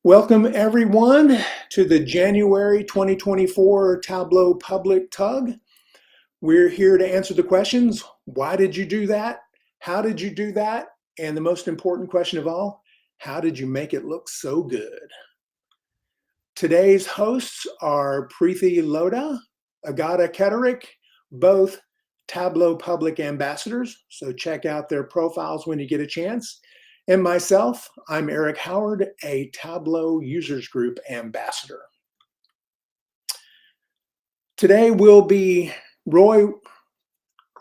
Welcome everyone to the January 2024 Tableau PublicTUG. We're here to answer the questions, why did you do that? How did you do that? And the most important question of all, how did you make it look so good? Today's hosts are Preethi Lodha, Agata Keterik, both Tableau Public Ambassadors, so check out their profiles when you get a chance. And myself, I'm Eric Howard, a Tableau Users Group Ambassador. Today will be Ruy,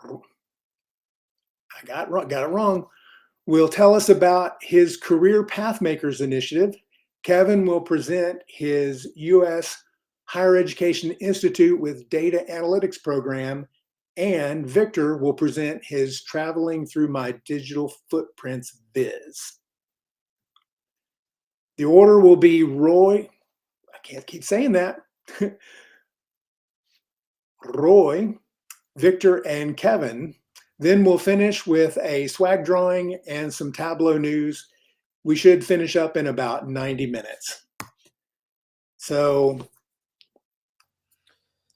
I got it wrong, will tell us about his Career Pathmakers initiative. Kevin will present his U.S. Higher Education Institute with Data Analytics program, and Victor will present his Traveling Through My Digital Footprints Viz. The order will be Ruy, I can't keep saying that, Ruy, Victor, and Kevin. Then we'll finish with a swag drawing and some Tableau news. We should finish up in about 90 minutes. So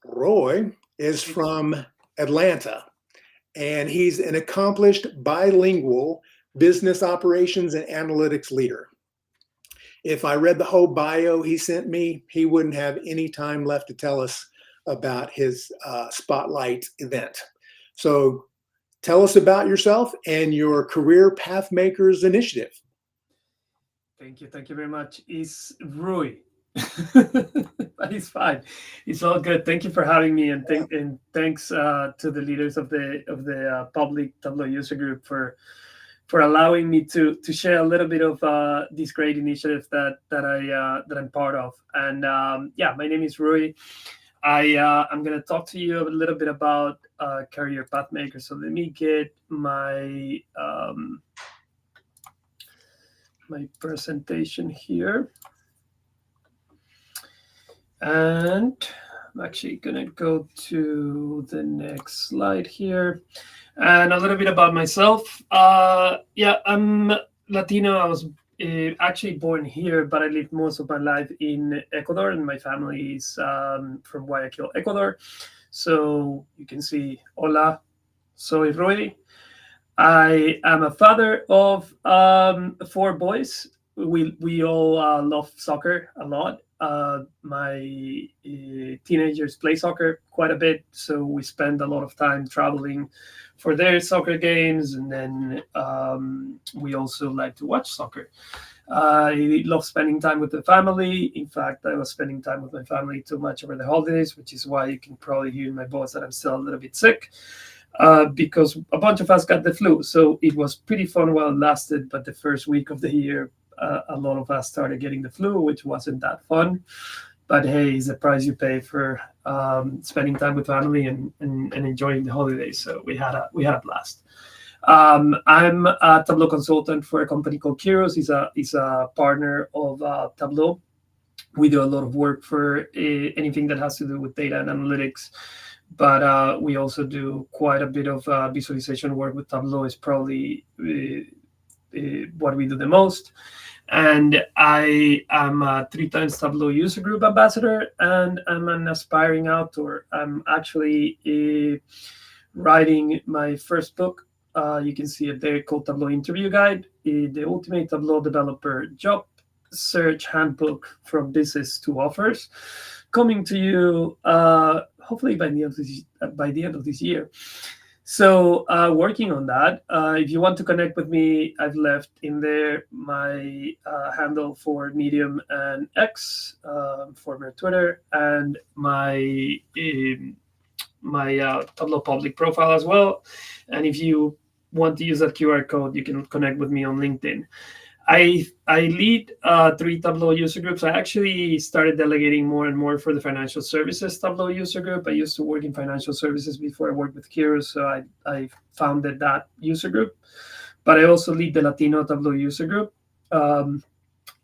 Ruy is from Atlanta, and he's an accomplished bilingual business operations and analytics leader. If I read the whole bio he sent me, he wouldn't have any time left to tell us about his Spotlight event. So tell us about yourself and your Career Pathmakers initiative. Thank you very much. It's Ruy. But it's fine. It's all good. Thank you for having me, and thanks to the leaders of the public Tableau user group for allowing me to share a little bit of this great initiative that I'm part of. And yeah, my name is Ruy. I'm going to talk to you a little bit about Career Pathmakers. So let me get my my presentation here. And I'm actually going to go to the next slide here. And a little bit about myself. Yeah, I'm Latino. I was actually born here, but I lived most of my life in Ecuador, and my family is from Guayaquil, Ecuador. So you can see, hola, soy Ruy. I am a father of 4 boys. We all love soccer a lot. My teenagers play soccer quite a bit, so we spend a lot of time traveling for their soccer games, and then we also like to watch soccer. I love spending time with the family. In fact, I was spending time with my family too much over the holidays, which is why you can probably hear in my voice that I'm still a little bit sick, because a bunch of us got the flu. So it was pretty fun while it lasted, but the first week of the year, a lot of us started getting the flu, which wasn't that fun. But hey, it's the price you pay for spending time with family and enjoying the holidays. So we had a blast. I'm a Tableau consultant for a company called Kairos. He's a partner of Tableau. We do a lot of work for anything that has to do with data and analytics. But we also do quite a bit of visualization work with Tableau. Is probably what we do the most. And I am a 3 times Tableau user group ambassador, and I'm an aspiring author. I'm actually writing my first book. You can see it there, called Tableau Interview Guide, the ultimate Tableau developer job search handbook from business to offers, coming to you hopefully by the end of this year. So working on that. If you want to connect with me, I've left in there my handle for Medium and X, former Twitter, and my Tableau public profile as well. And if you want to use that QR code, you can connect with me on LinkedIn. I lead 3 Tableau user groups. I actually started delegating more and more for the financial services Tableau user group. I used to work in financial services before I worked with Kairos, so I founded that user group. But I also lead the Latino Tableau user group.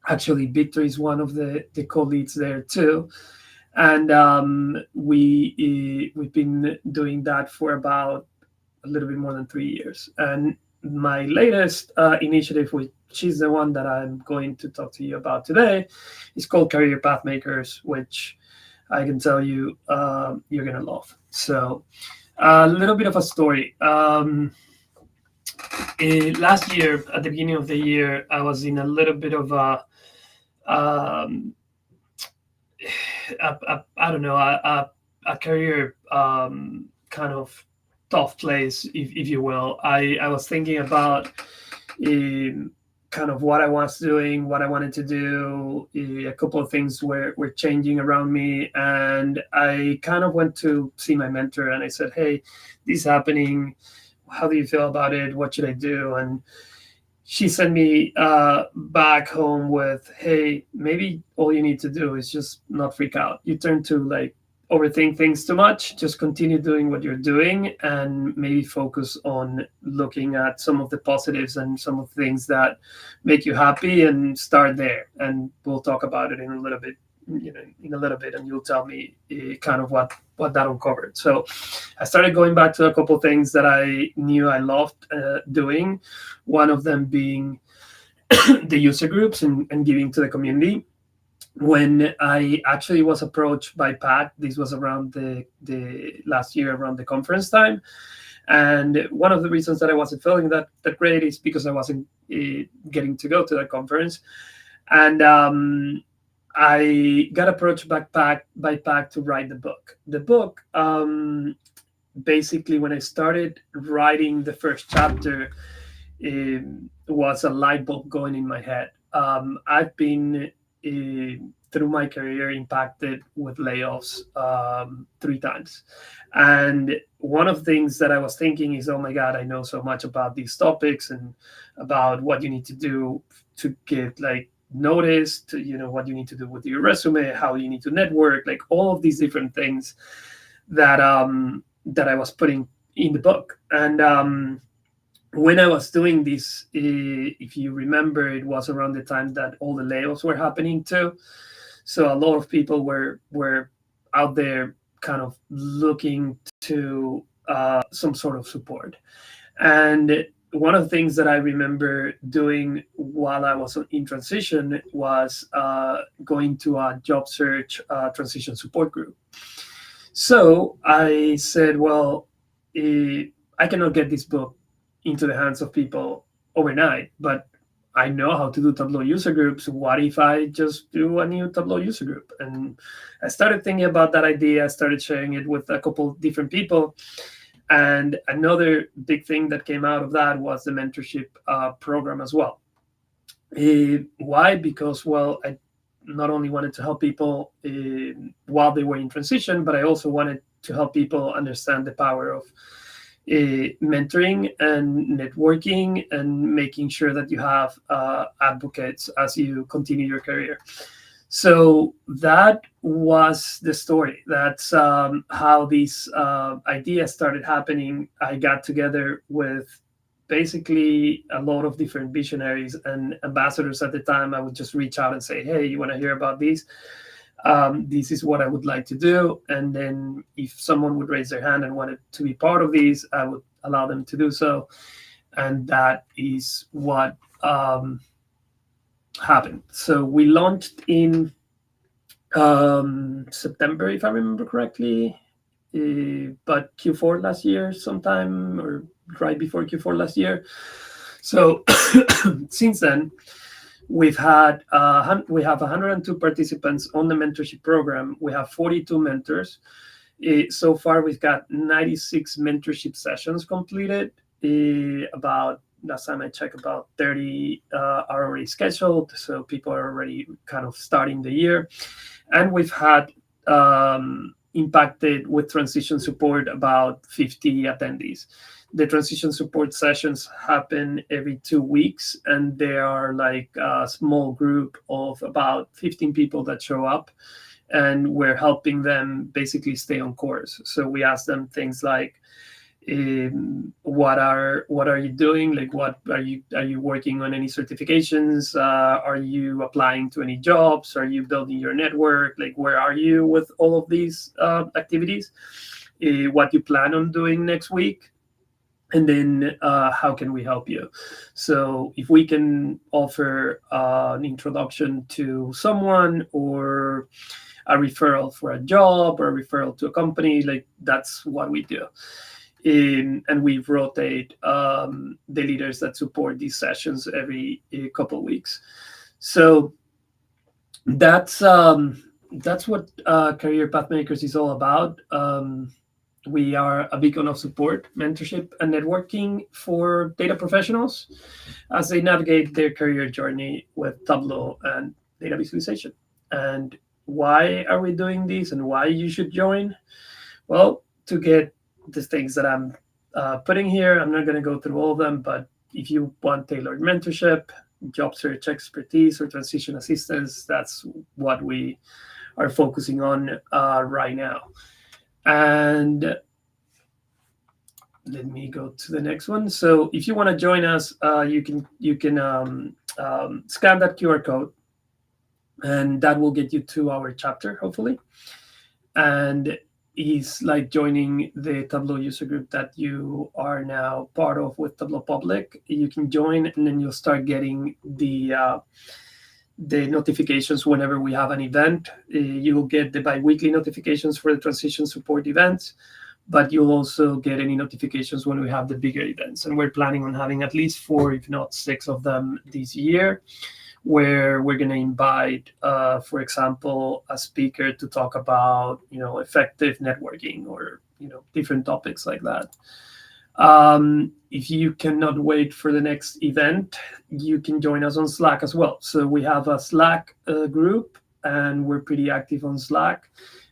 Actually, Victor is one of the co-leads there too. And we've been doing that for about a little bit more than 3 years. And my latest initiative, she's the one that I'm going to talk to you about today. It's called Career Path Makers, which I can tell you you're gonna love. So a little bit of a story. Last year, at the beginning of the year, I was in a little bit of um, I don't know, a career kind of tough place, if you will. I was thinking about kind of what I was doing, what I wanted to do. A couple of things were changing around me, and I kind of went to see my mentor, and I said, "Hey, this is happening. How do you feel about it? What should I do?" And she sent me back home with, "Hey, maybe all you need to do is just not freak out. You turn to like overthink things too much. Just continue doing what you're doing, and maybe focus on looking at some of the positives and some of the things that make you happy, and start there. And we'll talk about it in a little bit, in a little bit, and you'll tell me kind of what that uncovered." So I started going back to a couple of things that I knew I loved doing. One of them being the user groups and giving to the community. When I actually was approached by Pat, this was around the last year, around the conference time. And one of the reasons that I wasn't feeling that great is because I wasn't getting to go to that conference. And I got approached by Pat to write the book. The book, basically, when I started writing the first chapter, it was a light bulb going in my head. I've been through my career impacted with layoffs 3 times, and one of the things that I was thinking is, oh my god, I know so much about these topics and about what you need to do to get like noticed, what you need to do with your resume, how you need to network, like all of these different things that I was putting in the book. And when I was doing this, if you remember, it was around the time that all the layoffs were happening too. So a lot of people were out there kind of looking to some sort of support. And one of the things that I remember doing while I was in transition was going to a job search transition support group. So I said, well, I cannot get this book into the hands of people overnight, but I know how to do Tableau user groups. What if I just do a new Tableau user group? And I started thinking about that idea. I started sharing it with a couple different people. And another big thing that came out of that was the mentorship program as well. Why? Because, well, I not only wanted to help people while they were in transition, but I also wanted to help people understand the power of mentoring and networking and making sure that you have advocates as you continue your career. So that was the story. That's how these ideas started happening. I got together with basically a lot of different visionaries and ambassadors at the time. I would just reach out and say, hey, you want to hear about these? This is what I would like to do. And then if someone would raise their hand and wanted to be part of these, I would allow them to do so. And that is what happened. So we launched in September, if I remember correctly, but Q4 last year sometime, or right before Q4 last year. So since then, we have 102 participants on the mentorship program. We have 42 mentors. So far, we've got 96 mentorship sessions completed. About last time I checked, about 30 are already scheduled. So people are already kind of starting the year. And we've had impacted with transition support about 50 attendees. The transition support sessions happen every 2 weeks, and they are like a small group of about 15 people that show up, and we're helping them basically stay on course. So we ask them things like, what are you doing? Like, what are you working on any certifications? Are you applying to any jobs? Are you building your network? Like, where are you with all of these activities? What you plan on doing next week? and then how can we help you? So if we can offer an introduction to someone, or a referral for a job, or a referral to a company, like that's what we do. And we rotate the leaders that support these sessions every couple of weeks. So that's what Career Pathmakers is all about. We are a beacon of support, mentorship, and networking for data professionals as they navigate their career journey with Tableau and data visualization. And why are we doing this, and why you should join? Well, to get the things that I'm putting here, I'm not going to go through all of them, but if you want tailored mentorship, job search expertise, or transition assistance, that's what we are focusing on right now. And let me go to the next one. So if you want to join us, you can scan that QR code, and that will get you to our chapter, hopefully. And it's like joining the Tableau user group that you are now part of with Tableau Public. You can join, and then you'll start getting the notifications whenever we have an event. You will get the bi-weekly notifications for the transition support events, but you'll also get any notifications when we have the bigger events. And we're planning on having at least 4, if not 6 of them this year, where we're going to invite, for example, a speaker to talk about, effective networking, or, different topics like that. If you cannot wait for the next event, you can join us on Slack as well. So we have a Slack group, and we're pretty active on Slack.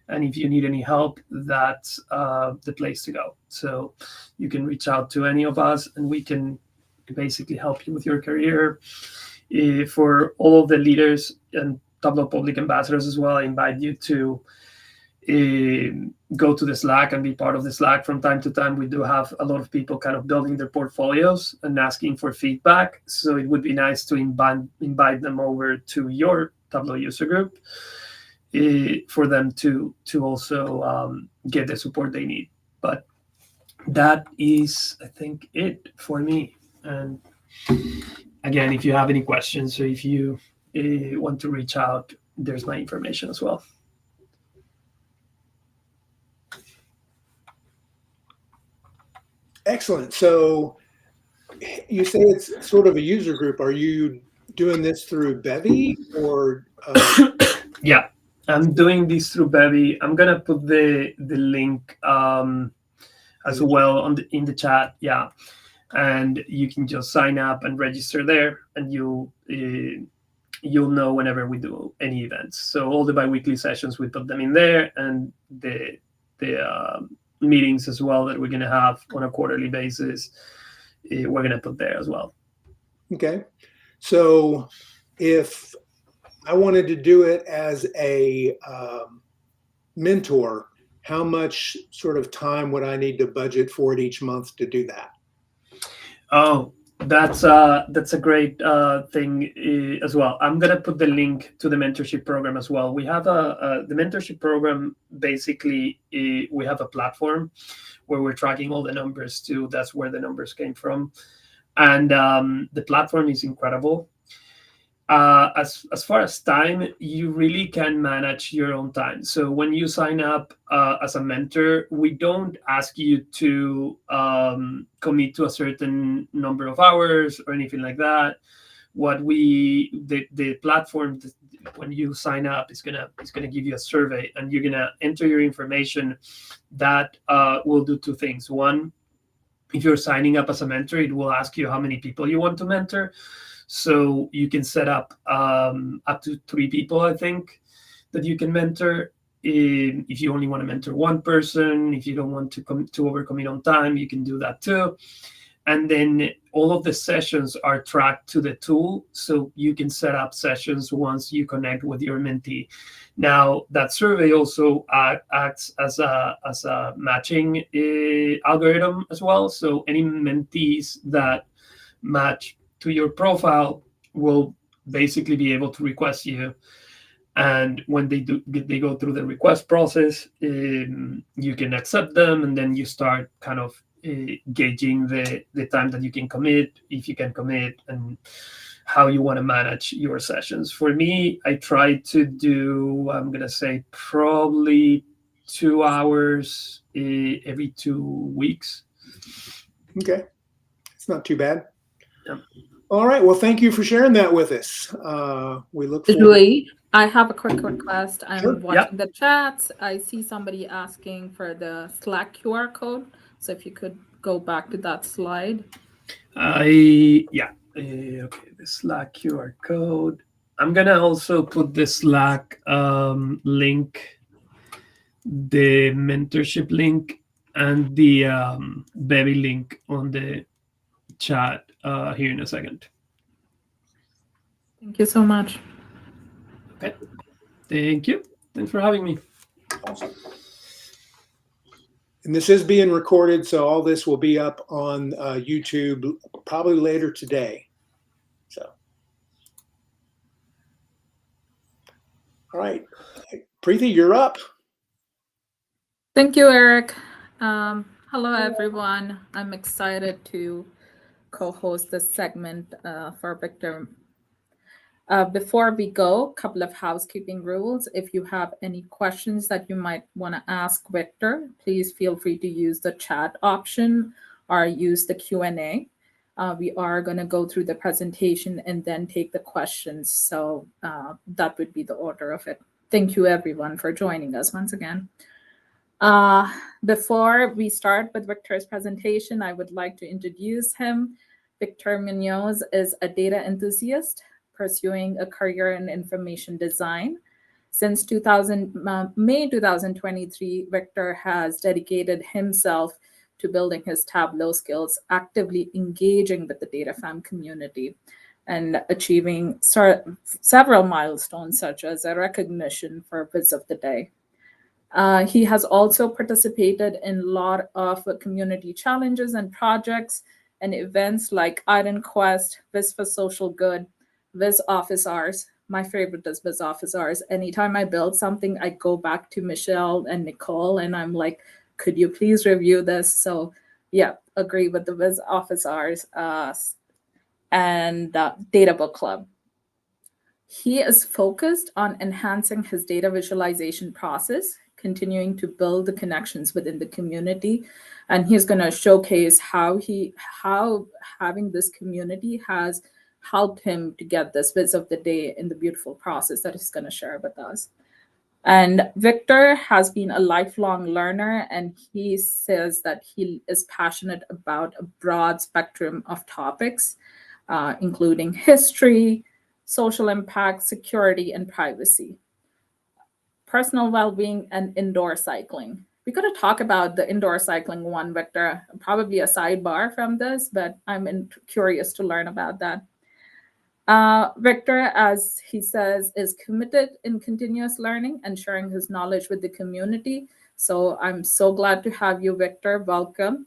And if you need any help, that's the place to go. So you can reach out to any of us, and we can basically help you with your career. For all of the leaders and Tableau Public ambassadors as well, I invite you to go to the Slack and be part of the Slack. From time to time, we do have a lot of people kind of building their portfolios and asking for feedback. So it would be nice to invite them over to your Tableau user group for them to also get the support they need. But that is, I think, it for me. And again, if you have any questions, or if you want to reach out, there's my information as well. Excellent. So you say it's sort of a user group. Are you doing this through Bevy, or? Yeah, I'm doing this through Bevy. I'm gonna put the link as well in the chat. Yeah, and you can just sign up and register there, and you'll know whenever we do any events. So all the bi-weekly sessions, we put them in there, and the meetings as well that we're going to have on a quarterly basis, we're going to put there as well. Okay. So if I wanted to do it as a mentor, how much sort of time would I need to budget for it each month to do that? Oh, that's a great thing as well. I'm gonna put the link to the mentorship program as well. We have the mentorship program. Basically, we have a platform where we're tracking all the numbers too. That's where the numbers came from, and the platform is incredible. As far as time, you really can manage your own time. So when you sign up as a mentor, we don't ask you to commit to a certain number of hours or anything like that. What the platform, when you sign up, is gonna give you a survey, and you're gonna enter your information. That will do 2 things. One, if you're signing up as a mentor, it will ask you how many people you want to mentor. So you can set up to 3 people, I think, that you can mentor. If you only want to mentor 1 person, if you don't want to overcommit on time, you can do that too. And then all of the sessions are tracked to the tool, so you can set up sessions once you connect with your mentee. Now, that survey also acts as a matching algorithm as well. So any mentees that match to your profile will basically be able to request you. And when they go through the request process, you can accept them, and then you start kind of gauging the time that you can commit, if you can commit, and how you want to manage your sessions. For me, I try to do, I'm going to say, probably 2 hours every 2 weeks. Okay, it's not too bad. Yeah. All right. Well, thank you for sharing that with us. We look forward. Ruy, I have a quick request. I'm Sure. watching the chats. I see somebody asking for the Slack QR code. So if you could go back to that slide. Okay, the Slack QR code. I'm gonna also put the Slack link, the mentorship link, and the Bevy link on the chat here in a second. Thank you so much. Okay. Thank you. Thanks for having me. Awesome. And this is being recorded, so all this will be up on YouTube probably later today. So, all right, Preeti, you're up. Thank you, Eric. Hello, everyone. I'm excited to co-host this segment for Victor. Before we go, a couple of housekeeping rules. If you have any questions that you might want to ask Victor, please feel free to use the chat option or use the Q&A. We are going to go through the presentation and then take the questions. So that would be the order of it. Thank you, everyone, for joining us once again. Before we start with Victor's presentation, I would like to introduce him. Victor Muñoz is a data enthusiast pursuing a career in information design. Since May 2023, Victor has dedicated himself to building his Tableau skills, actively engaging with the DataFam community, and achieving several milestones, such as a recognition for Viz of the Day. He has also participated in a lot of community challenges and projects and events like Iron Quest, Viz for Social Good, Viz Office Hours. My favorite is Viz Office Hours. Anytime I build something, I go back to Michelle and Nicole and I'm like, could you please review this? So yeah, agree with the Viz Office Hours and Data Book Club. He is focused on enhancing his data visualization process, continuing to build the connections within the community. And he's going to showcase how having this community has helped him to get this Viz of the Day in the beautiful process that he's going to share with us. And Victor has been a lifelong learner, and he says that he is passionate about a broad spectrum of topics, including history, social impact, security, and privacy, personal well-being, and indoor cycling. We're going to talk about the indoor cycling one, Victor, probably a sidebar from this, but I'm curious to learn about that. Victor, as he says, is committed in continuous learning and sharing his knowledge with the community. So I'm so glad to have you, Victor. Welcome.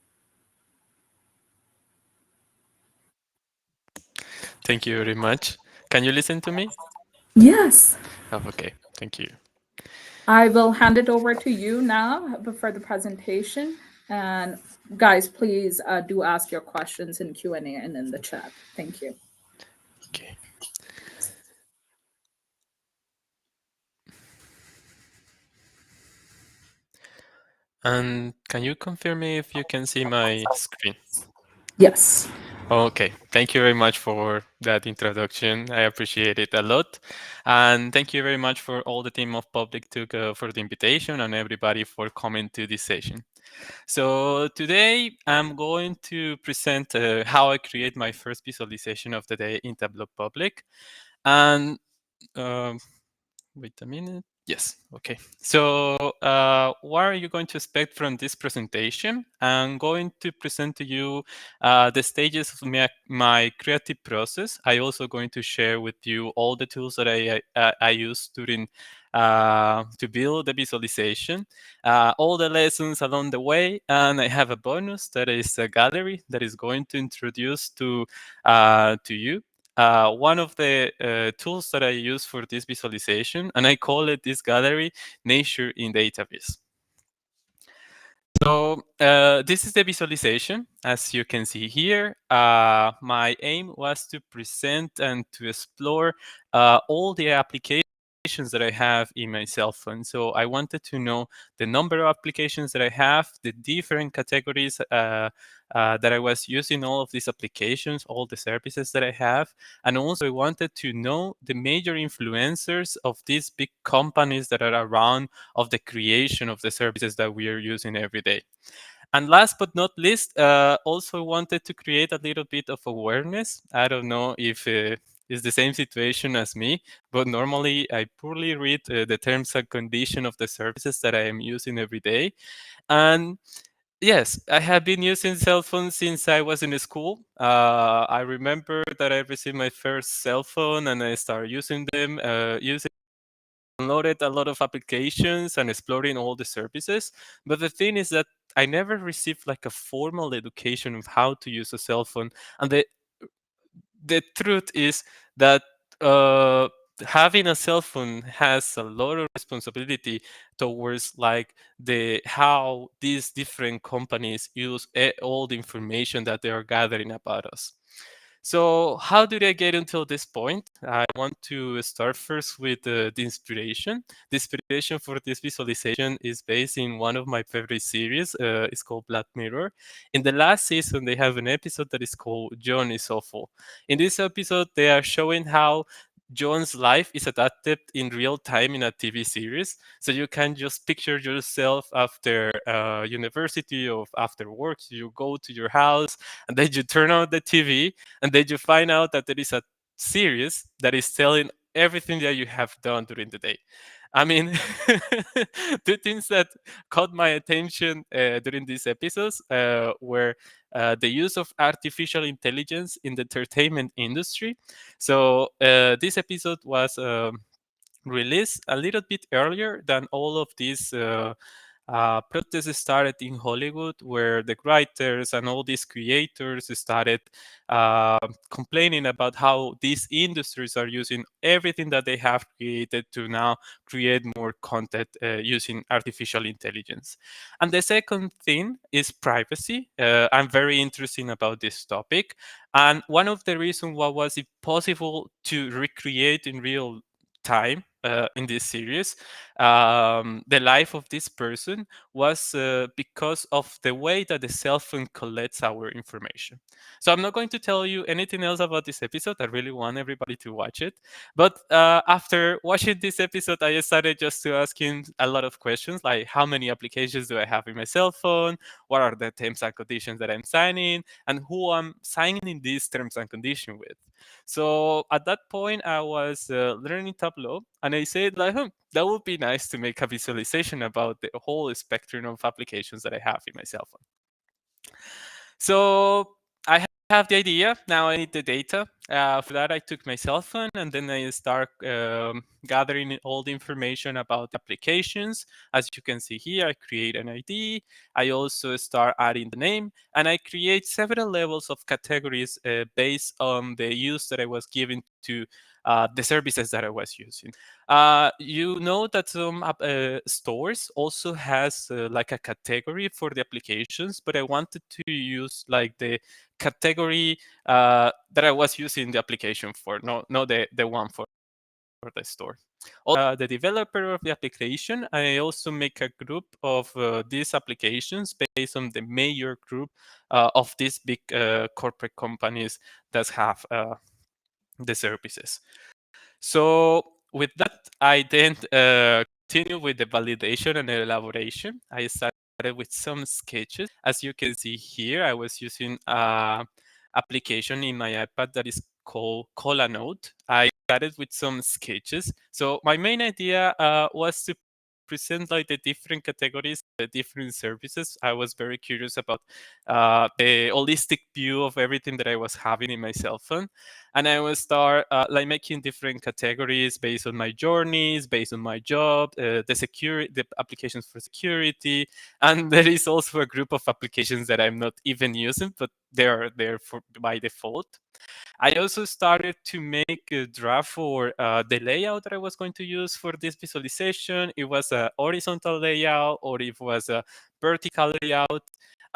Thank you very much. Can you listen to me? Yes. Oh, okay, thank you. I will hand it over to you now for the presentation. And guys, please do ask your questions in Q&A and in the chat. Thank you. Okay. And can you confirm me if you can see my screen? Yes. Okay, thank you very much for that introduction. I appreciate it a lot. And thank you very much for all the team of PublicTUG for the invitation and everybody for coming to this session. So today I'm going to present how I create my first visualization of the day in Tableau Public. And wait a minute. Yes, okay. So what are you going to expect from this presentation? I'm going to present to you the stages of my creative process. I'm also going to share with you all the tools that I use during to build the visualization, all the lessons along the way, and I have a bonus that is a gallery that is going to introduce to you one of the tools that I use for this visualization, and I call it this gallery Nature in Database. So this is the visualization. As you can see here, my aim was to present and to explore all the applications that I have in my cell phone. So I wanted to know the number of applications that I have, the different categories that I was using all of these applications, all the services that I have. And also I wanted to know the major influencers of these big companies that are around of the creation of the services that we are using every day. And last but not least, also wanted to create a little bit of awareness. I don't know if it's the same situation as me, but normally I poorly read the terms and conditions of the services that I am using every day. And yes, I have been using cell phones since I was in school. I remember that I received my first cell phone and I started using them, downloaded a lot of applications and exploring all the services. But the thing is that I never received like a formal education of how to use a cell phone. And the truth is that having a cell phone has a lot of responsibility towards like the how these different companies use all the information that they are gathering about us. So how did I get until this point? I want to start first with the inspiration. The inspiration for this visualization is based in one of my favorite series. It's called Black Mirror. In the last season, they have an episode that is called John is Awful. In this episode, they are showing how John's life is adapted in real time in a TV series. So you can just picture yourself after university or after work. You go to your house and then you turn on the TV and then you find out that there is a series that is telling everything that you have done during the day. I mean, two things that caught my attention during these episodes were the use of artificial intelligence in the entertainment industry. So this episode was released a little bit earlier than all of these protests started in Hollywood, where the writers and all these creators started complaining about how these industries are using everything that they have created to now create more content using artificial intelligence. And the second thing is privacy. I'm very interested about this topic. And one of the reasons why was it possible to recreate in real time in this series the life of this person was because of the way that the cell phone collects our information. So I'm not going to tell you anything else about this episode. I really want everybody to watch it. But after watching this episode, I started just to asking a lot of questions like how many applications do I have in my cell phone? What are the terms and conditions that I'm signing? And who I'm signing these terms and conditions with? So at that point, I was learning Tableau, and I said, like, that would be nice to make a visualization about the whole spectrum of applications that I have in my cell phone. So I have the idea. Now I need the data. For that, I took my cell phone and then I start gathering all the information about the applications. As you can see here, I create an ID. I also start adding the name, and I create several levels of categories based on the use that I was giving to the services that I was using. You know that some stores also has like a category for the applications, but I wanted to use like the category that I was using the application for, no the one for the store. The developer of the application, I also make a group of these applications based on the major group of these big corporate companies that have the services. So with that, I then continue with the validation and elaboration. I started with some sketches. As you can see here, I was using an application in my iPad that is called Cola Note. I started with some sketches. So my main idea was to present like the different categories, the different services. I was very curious about the holistic view of everything that I was having in my cell phone, and I will start like making different categories based on my journeys, based on my job, the applications for security, and there is also a group of applications that I'm not even using, but they are there for by default. I also started to make a draft for the layout that I was going to use for this visualization. It was a horizontal layout or it was a vertical layout.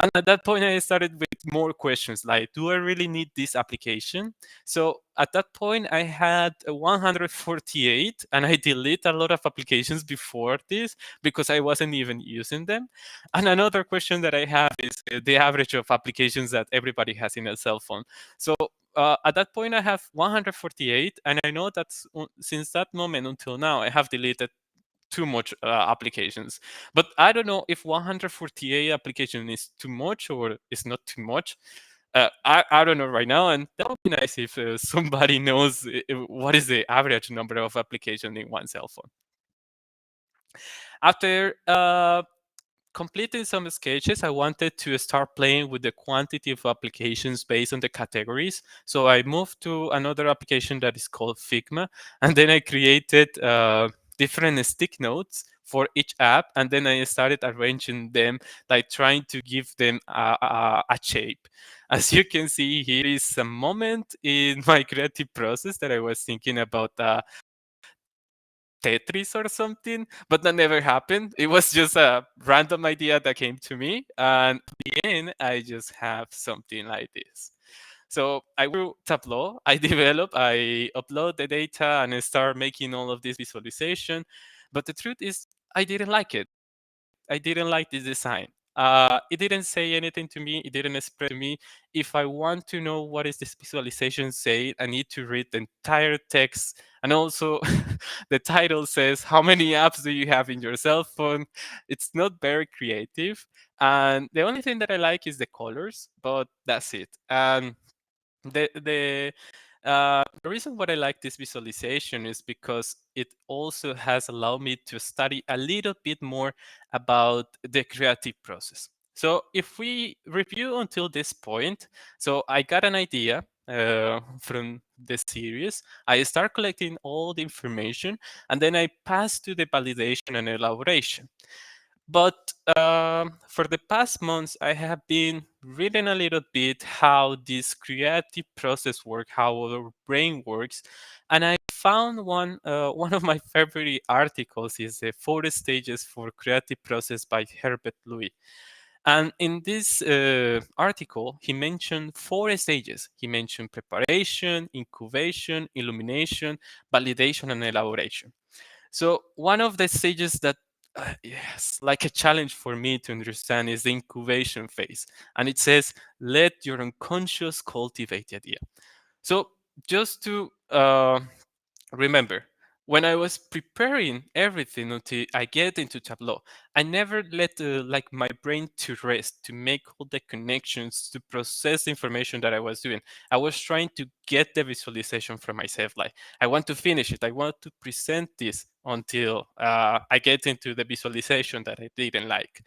And at that point, I started with more questions like, do I really need this application? So at that point, I had 148, and I deleted a lot of applications before this because I wasn't even using them. And another question that I have is the average of applications that everybody has in a cell phone. So at that point, I have 148, and I know that since that moment until now, I have deleted too much applications. But I don't know if 148 application is too much or is not too much. I don't know right now, and that would be nice if somebody knows what is the average number of applications in one cell phone. After completing some sketches, I wanted to start playing with the quantity of applications based on the categories. So I moved to another application that is called Figma, and then I created different stick notes for each app, and then I started arranging them, like trying to give them a shape. As you can see, here is a moment in my creative process that I was thinking about Tetris or something, but that never happened. It was just a random idea that came to me, and at the end, I just have something like this. So I will Tableau, I develop, I upload the data, and I start making all of this visualization. But the truth is, I didn't like it. I didn't like this design. It didn't say anything to me. It didn't express to me. If I want to know what is this visualization say, I need to read the entire text. And also, the title says, how many apps do you have in your cell phone? It's not very creative. And the only thing that I like is the colors, but that's it. And the reason why I like this visualization is because it also has allowed me to study a little bit more about the creative process. So if we review until this point, so I got an idea from the series. I start collecting all the information, and then I pass to the validation and elaboration. But for the past months, I have been reading a little bit how this creative process works, how our brain works, and I found one of my favorite articles is the 4 stages for creative process by Herbert Louis. And in this article, he mentioned 4 stages. He mentioned preparation, incubation, illumination, validation, and elaboration. So one of the stages that yes, like a challenge for me to understand is the incubation phase. And it says, let your unconscious cultivate the idea. So just to remember, when I was preparing everything until I get into Tableau, I never let like my brain to rest, to make all the connections, to process the information that I was doing. I was trying to get the visualization for myself. Like, I want to finish it. I want to present this until I get into the visualization that I didn't like.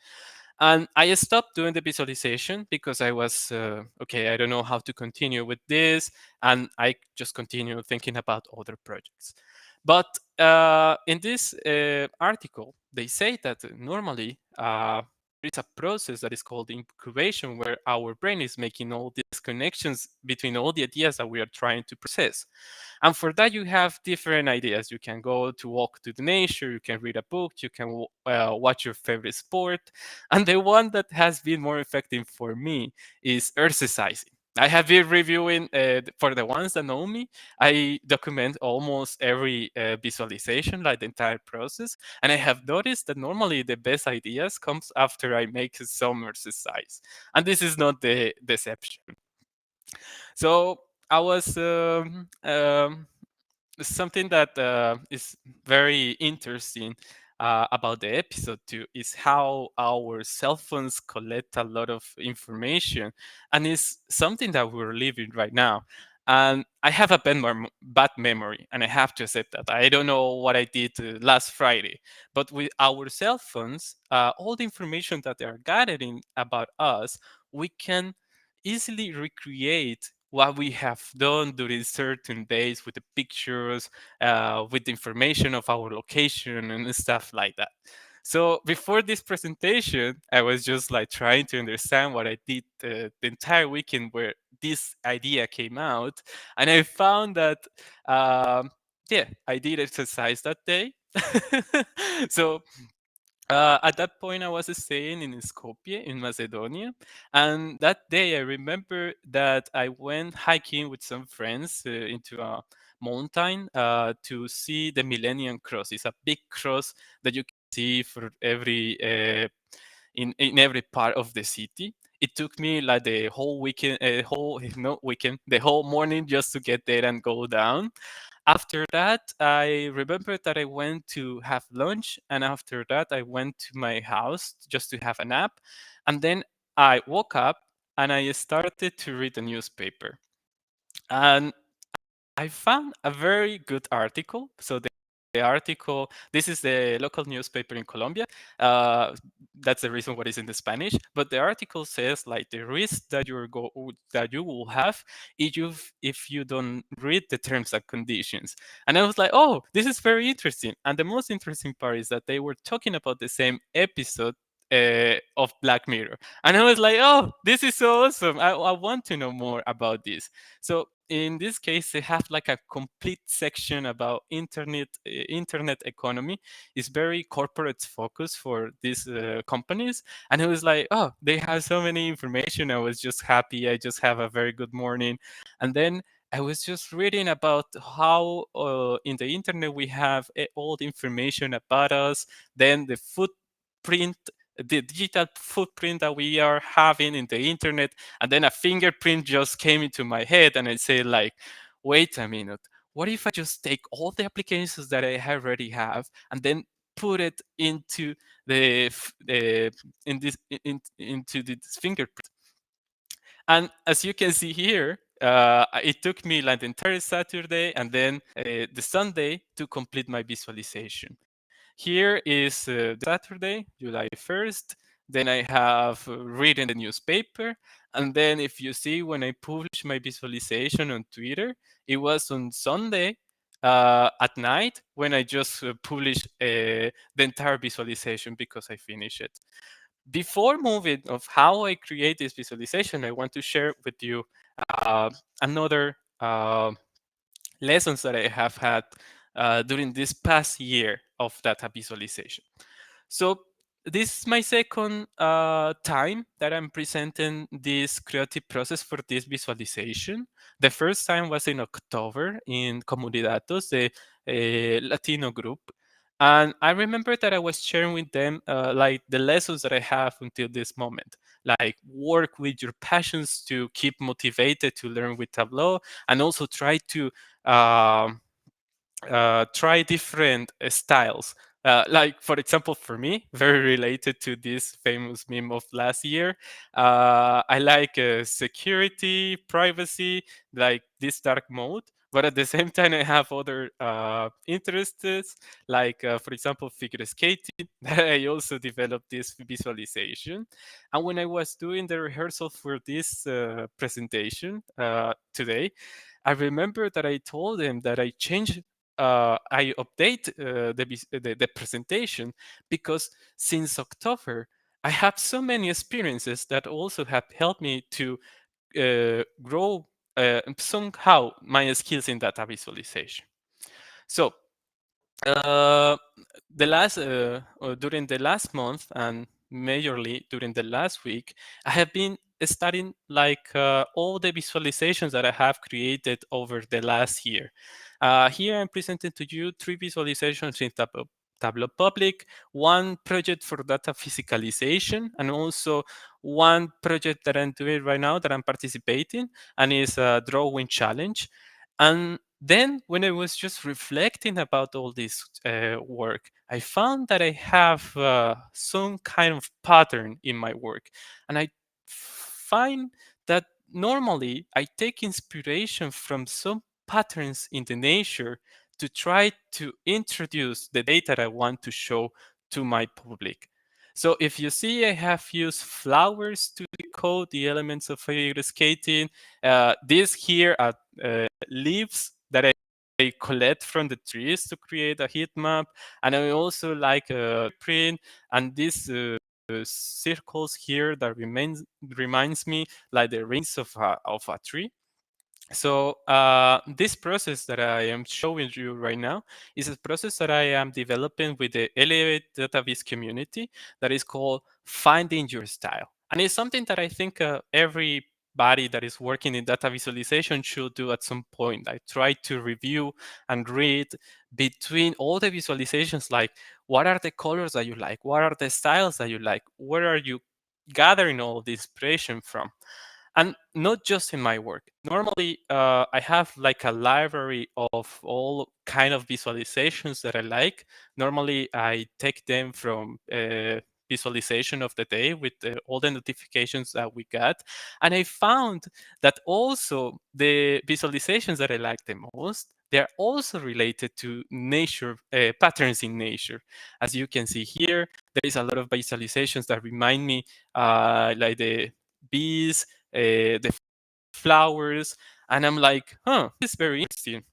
And I stopped doing the visualization because I was, okay, I don't know how to continue with this. And I just continue thinking about other projects. But in this article, they say that normally it's a process that is called incubation, where our brain is making all these connections between all the ideas that we are trying to process. And for that, you have different ideas. You can go to walk to the nature, you can read a book, you can watch your favorite sport. And the one that has been more effective for me is exercising. I have been reviewing, for the ones that know me, I document almost every visualization, like the entire process. And I have noticed that normally the best ideas comes after I make some exercise. And this is not the deception. So I was something that is very interesting about the episode too is how our cell phones collect a lot of information, and it's something that we're living right now. And I have a bad memory, and I have to accept that. I don't know what I did last Friday, but with our cell phones, all the information that they are gathering about us, we can easily recreate what we have done during certain days with the pictures, with the information of our location and stuff like that. So before this presentation, I was just like trying to understand what I did the entire weekend where this idea came out, and I found that yeah, I did exercise that day. So At that point, I was staying in Skopje in Macedonia, and that day I remember that I went hiking with some friends into a mountain to see the Millennium Cross. It's a big cross that you can see for every in every part of the city. It took me like the whole weekend, whole no weekend, the whole morning just to get there and go down. After that, I remember that I went to have lunch, and after that, I went to my house just to have a nap. And then I woke up and I started to read the newspaper. And I found a very good article. So the article, this is the local newspaper in Colombia. That's the reason why it's in the Spanish. But the article says like the risk that that you will have if you don't read the terms and conditions. And I was like, oh, this is very interesting. And the most interesting part is that they were talking about the same episode of Black Mirror. And I was like, oh, this is so awesome. I want to know more about this. So in this case, they have like a complete section about internet economy. It's very corporate focus for these companies. And it was like, oh, they have so many information. I was just happy. I just have a very good morning. And then I was just reading about how in the internet we have all the information about us, then the footprint, the digital footprint that we are having in the internet, and then a fingerprint just came into my head, and I said like, wait a minute, what if I just take all the applications that I already have and then put it into the in this into this fingerprint? And as you can see here, it took me like the entire Saturday and then the Sunday to complete my visualization. Here is Saturday, July 1st. Then I have reading the newspaper. And then if you see when I published my visualization on Twitter, it was on Sunday at night when I just published the entire visualization because I finished it. Before moving of how I create this visualization, I want to share with you another lessons that I have had during this past year of data visualization. So this is my second time that I'm presenting this creative process for this visualization. The first time was in October in Comunidades, the Latino group. And I remember that I was sharing with them like the lessons that I have until this moment, like work with your passions to keep motivated to learn with Tableau, and also try to try different styles. Like, for example, for me, very related to this famous meme of last year, I like security, privacy, like this dark mode. But at the same time, I have other interests, like, for example, figure skating. I also developed this visualization. And when I was doing the rehearsal for this presentation today, I remember that I told them that I update the presentation because since October, I have so many experiences that also have helped me to grow somehow my skills in data visualization. So uh, during the last month and majorly during the last week, I have been studying like all the visualizations that I have created over the last year. Here I'm presenting to you 3 visualizations in Tableau Public, 1 project for data physicalization, and also 1 project that I'm doing right now that I'm participating, and is a drawing challenge. And then when I was just reflecting about all this work, I found that I have some kind of pattern in my work. And I find that normally I take inspiration from some patterns in the nature to try to introduce the data that I want to show to my public. So if you see, I have used flowers to decode the elements of figure skating. These here are leaves that I collect from the trees to create a heat map. And I also like a print and these circles here that reminds me like the rings of a tree. So this process that I am showing you right now is a process that I am developing with the Elevate database community that is called Finding Your Style. And it's something that I think everybody that is working in data visualization should do at some point. I try to review and read between all the visualizations, like what are the colors that you like? What are the styles that you like? Where are you gathering all the inspiration from? And not just in my work. Normally, I have like a library of all kind of visualizations that I like. Normally, I take them from visualization of the day with all the notifications that we got. And I found that also the visualizations that I like the most, they're also related to nature, patterns in nature. As you can see here, there is a lot of visualizations that remind me like the bees, the flowers, and I'm like, huh, this is very interesting.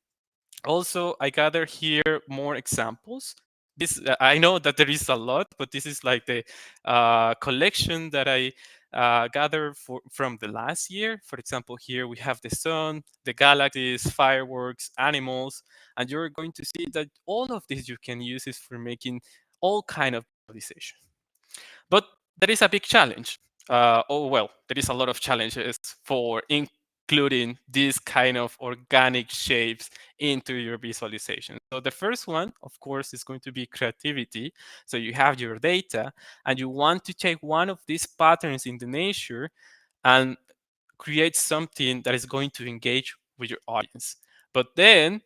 Also, I gather here more examples. This I know that there is a lot, but this is like the collection that I gathered from the last year. For example, here we have the sun, the galaxies, fireworks, animals, and you're going to see that all of this you can use is for making all kind of visualization. But there is a big challenge. Well, there is a lot of challenges for including these kind of organic shapes into your visualization. So the first one, of course, is going to be creativity. So you have your data and you want to take one of these patterns in the nature and create something that is going to engage with your audience. But then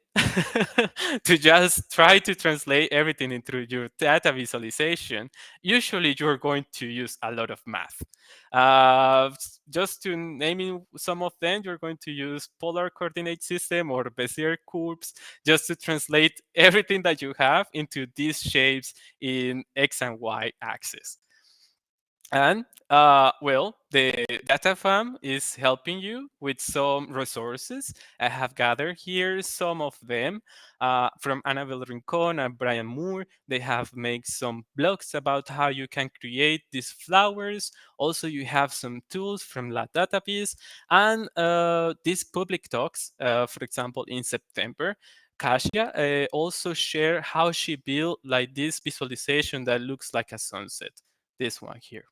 to just try to translate everything into your data visualization, usually you're going to use a lot of math. Just to naming some of them, you're going to use polar coordinate system or Bezier curves just to translate everything that you have into these shapes in X and Y axis. And well, the data farm is helping you with some resources. I have gathered here some of them from Annabelle Rincon and Brian Moore. They have made some blogs about how you can create these flowers. Also, you have some tools from La Database and these public talks, for example, in September. Kasia also shared how she built like this visualization that looks like a sunset. This one here.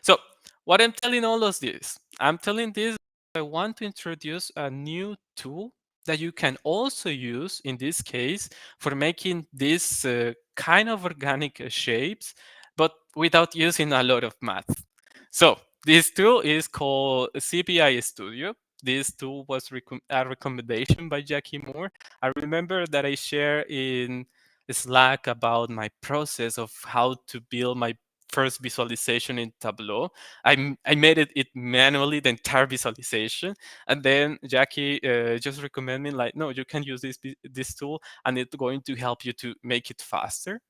So what I'm telling all of this, I'm telling this, I want to introduce a new tool that you can also use in this case for making these kind of organic shapes, but without using a lot of math. So this tool is called CBI Studio. This tool was a recommendation by Jackie Moore. I remember that I shared in Slack about my process of how to build my first visualization in Tableau. I made it manually, the entire visualization, and then Jackie just recommended me like, no, you can use this tool, and it's going to help you to make it faster.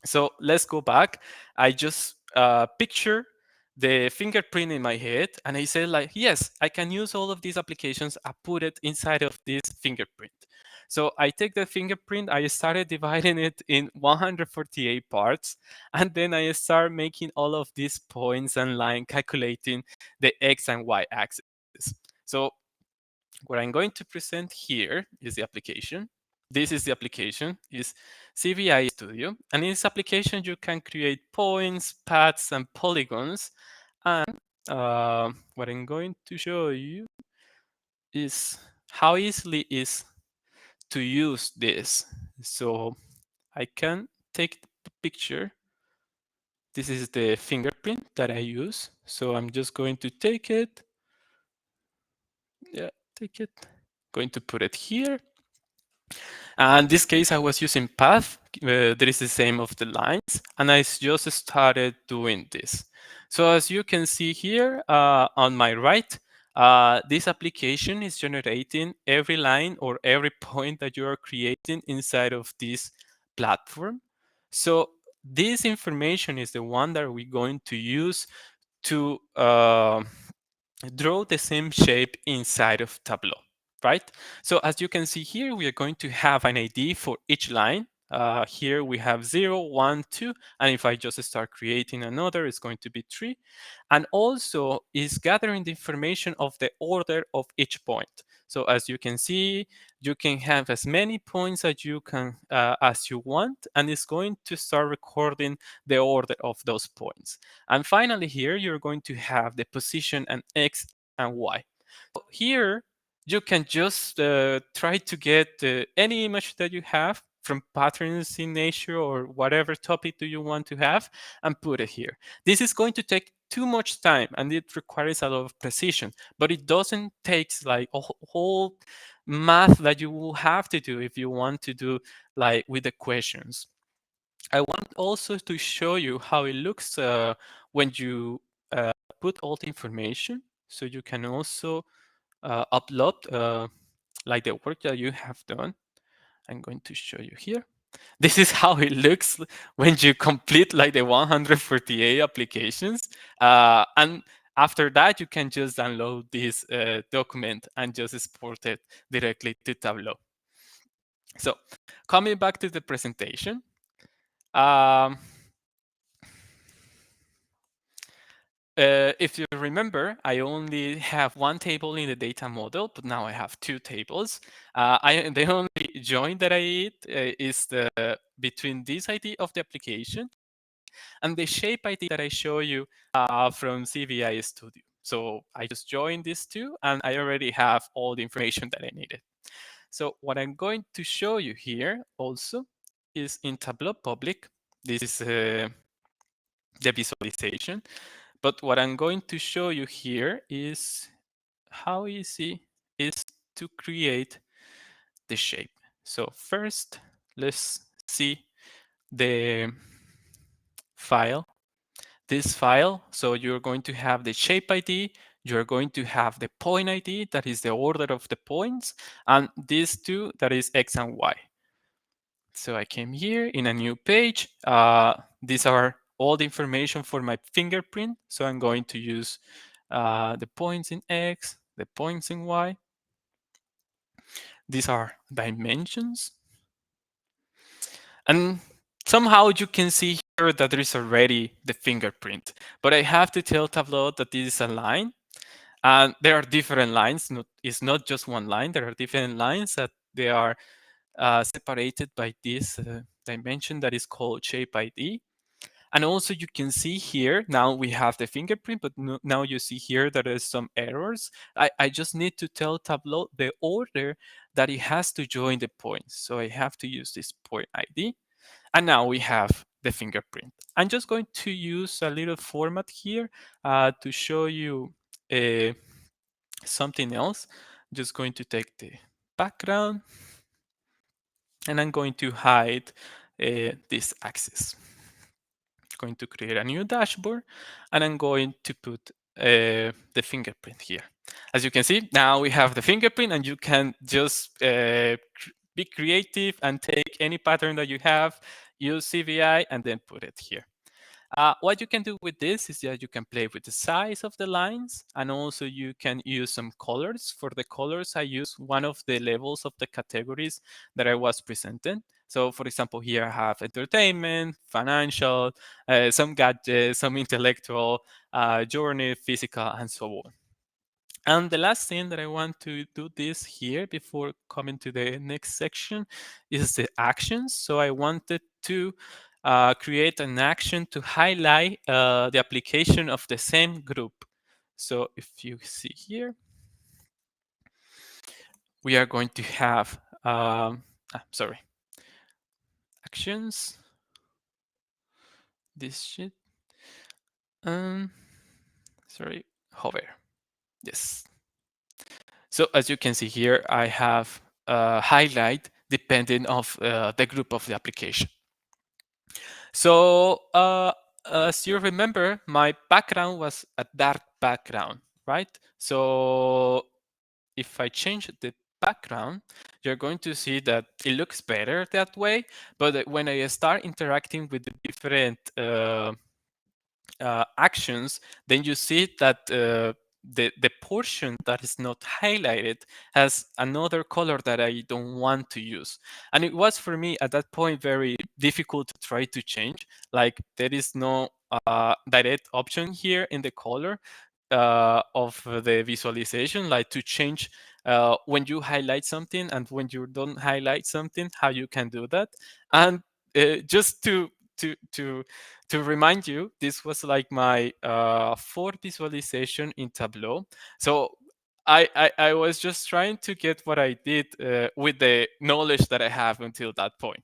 So let's go back. I just picture the fingerprint in my head, and I said like, yes, I can use all of these applications. I put it inside of this fingerprint. So I take the fingerprint, I started dividing it in 148 parts, and then I start making all of these points and line calculating the X and Y axis. So what I'm going to present here is the application. This is the application, is CBI Studio. And in this application, you can create points, paths, and polygons. And what I'm going to show you is how easily it is to use this. So I can take the picture. This is the fingerprint that I use. So I'm just going to take it. Yeah, take it. Going to put it here. And in this case, I was using path. There is the same of the lines. And I just started doing this. So as you can see here on my right, this application is generating every line or every point that you are creating inside of this platform. So this information is the one that we're going to use to draw the same shape inside of Tableau, right? So as you can see here, we are going to have an ID for each line. here we have 0, 1, 2, and if I just start creating another, it's going to be 3. And also is gathering the information of the order of each point. So as you can see, you can have as many points as you can as you want, and it's going to start recording the order of those points. And finally here, you're going to have the position and X and Y. So here, you can just try to get any image that you have from patterns in nature or whatever topic do you want to have and put it here. This is going to take too much time and it requires a lot of precision, but it doesn't take like a whole math that you will have to do if you want to do like with the questions. I want also to show you how it looks when you put all the information, so you can also upload like the work that you have done. I'm going to show you here. This is how it looks when you complete like the 148 applications. And after that, you can just download this document and just export it directly to Tableau. So coming back to the presentation. If you remember, I only have one table in the data model, but now I have two tables. The only join that I did is between this ID of the application and the shape ID that I show you from CVI Studio. So I just joined these two, and I already have all the information that I needed. So what I'm going to show you here also is in Tableau Public. This is the visualization. But what I'm going to show you here is how easy it is to create the shape. So first, let's see the file. This file, so you're going to have the shape ID, you're going to have the point ID, that is the order of the points, and these two, that is X and Y. So I came here in a new page. These are all the information for my fingerprint. So I'm going to use the points in X, the points in Y. These are dimensions. And somehow you can see here that there is already the fingerprint. But I have to tell Tableau that this is a line. And there are different lines. It's not just one line. There are different lines that they are separated by this dimension that is called shape ID. And also you can see here, now we have the fingerprint, but now you see here there is some errors. I just need to tell Tableau the order that it has to join the points. So I have to use this point ID. And now we have the fingerprint. I'm just going to use a little format here to show you something else. I'm just going to take the background and I'm going to hide this axis. Going to create a new dashboard and I'm going to put the fingerprint here. As you can see, now we have the fingerprint and you can just be creative and take any pattern that you have, use CVI and then put it here. What you can do with this is that you can play with the size of the lines and also you can use some colors. For the colors, I use one of the levels of the categories that I was presenting. So for example, here I have entertainment, financial, some gadgets, some intellectual, journey, physical, and so on. And the last thing that I want to do this here before coming to the next section is the actions. So I wanted to create an action to highlight the application of the same group. So if you see here, we are going to have, actions, this shit, hover, yes. So as you can see here, I have highlight depending of the group of the application. So as you remember, my background was a dark background, right? So if I change the background, you're going to see that it looks better that way. But when I start interacting with the different actions, then you see that the portion that is not highlighted has another color that I don't want to use. And it was for me at that point very difficult to try to change. Like there is no direct option here in the color of the visualization, like to change when you highlight something and when you don't highlight something, how you can do that. And just to to to remind you, this was like my fourth visualization in Tableau. So I was just trying to get what I did with the knowledge that I have until that point.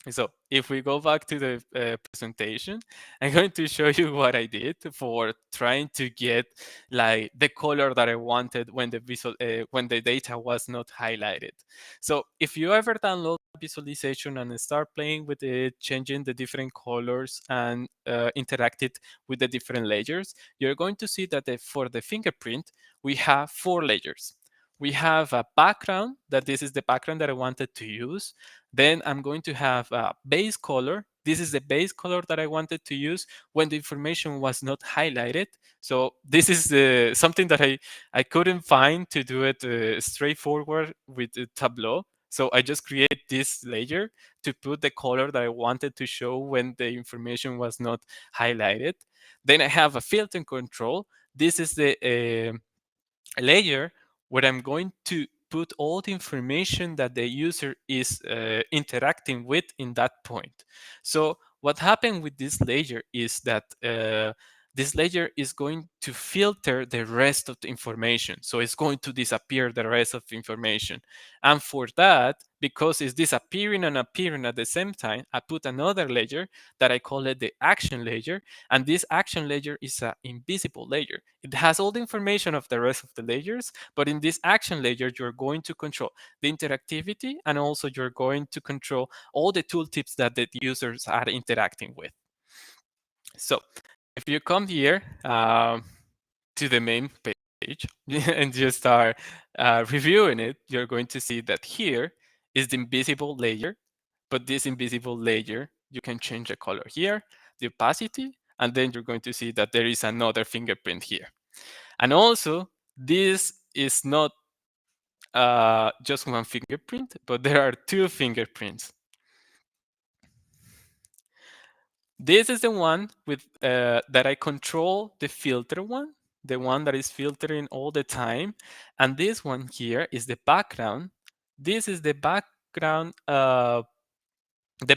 So if we go back to the presentation, I'm going to show you what I did for trying to get like the color that I wanted when when the data was not highlighted. So if you ever download visualization and start playing with it, changing the different colors and interact it with the different layers, you're going to see that for the fingerprint, we have 4 layers. We have a background, that this is the background that I wanted to use. Then I'm going to have a base color. This is the base color that I wanted to use when the information was not highlighted. So this is something that I couldn't find to do it straightforward with Tableau. So I just create this layer to put the color that I wanted to show when the information was not highlighted. Then I have a filter control. This is the layer where I'm going to put all the information that the user is interacting with in that point. So what happened with this layer is that this layer is going to filter the rest of the information. So it's going to disappear the rest of the information. And for that, because it's disappearing and appearing at the same time, I put another layer that I call it the action layer. And this action layer is an invisible layer. It has all the information of the rest of the layers, but in this action layer, you're going to control the interactivity, and also you're going to control all the tooltips that the users are interacting with. So if you come here to the main page and you start reviewing it, you're going to see that here is the invisible layer, but this invisible layer, you can change the color here, the opacity, and then you're going to see that there is another fingerprint here. And also, this is not just one fingerprint, but there are 2 fingerprints. This is the one with that I control the filter one, the one that is filtering all the time. And this one here is the background. This is the background, the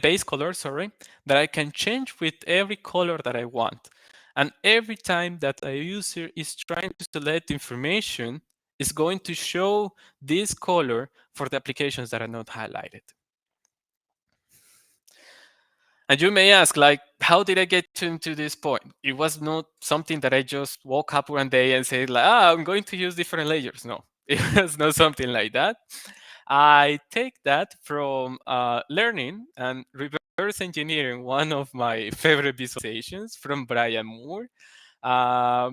base color, sorry, that I can change with every color that I want. And every time that a user is trying to select information, it's going to show this color for the applications that are not highlighted. And you may ask, like, how did I get to this point? It was not something that I just woke up one day and said, like, I'm going to use different layers. No, it was not something like that. I take that from learning and reverse engineering one of my favorite visualizations from Brian Moore. I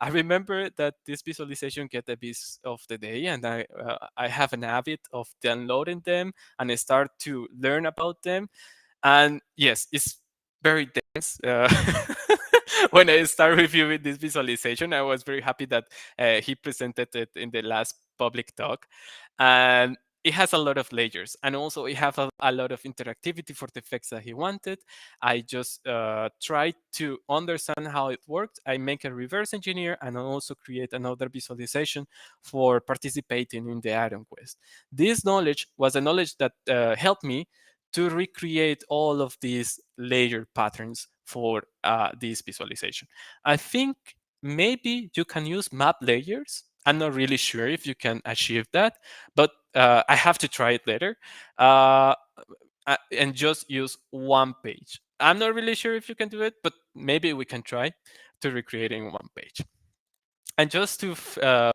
remember that this visualization get a piece of the day, and I have an habit of downloading them and I start to learn about them. And yes, it's very dense. When I start reviewing this visualization, I was very happy that he presented it in the last PublicTUG. And it has a lot of layers, and also it has a lot of interactivity for the effects that he wanted. I just tried to understand how it worked. I make a reverse engineer, and I also create another visualization for participating in the Iron Quest. This knowledge was a knowledge that helped me to recreate all of these layer patterns for this visualization. I think maybe you can use map layers. I'm not really sure if you can achieve that, but I have to try it later and just use one page. I'm not really sure if you can do it, but maybe we can try to recreate in one page. And just to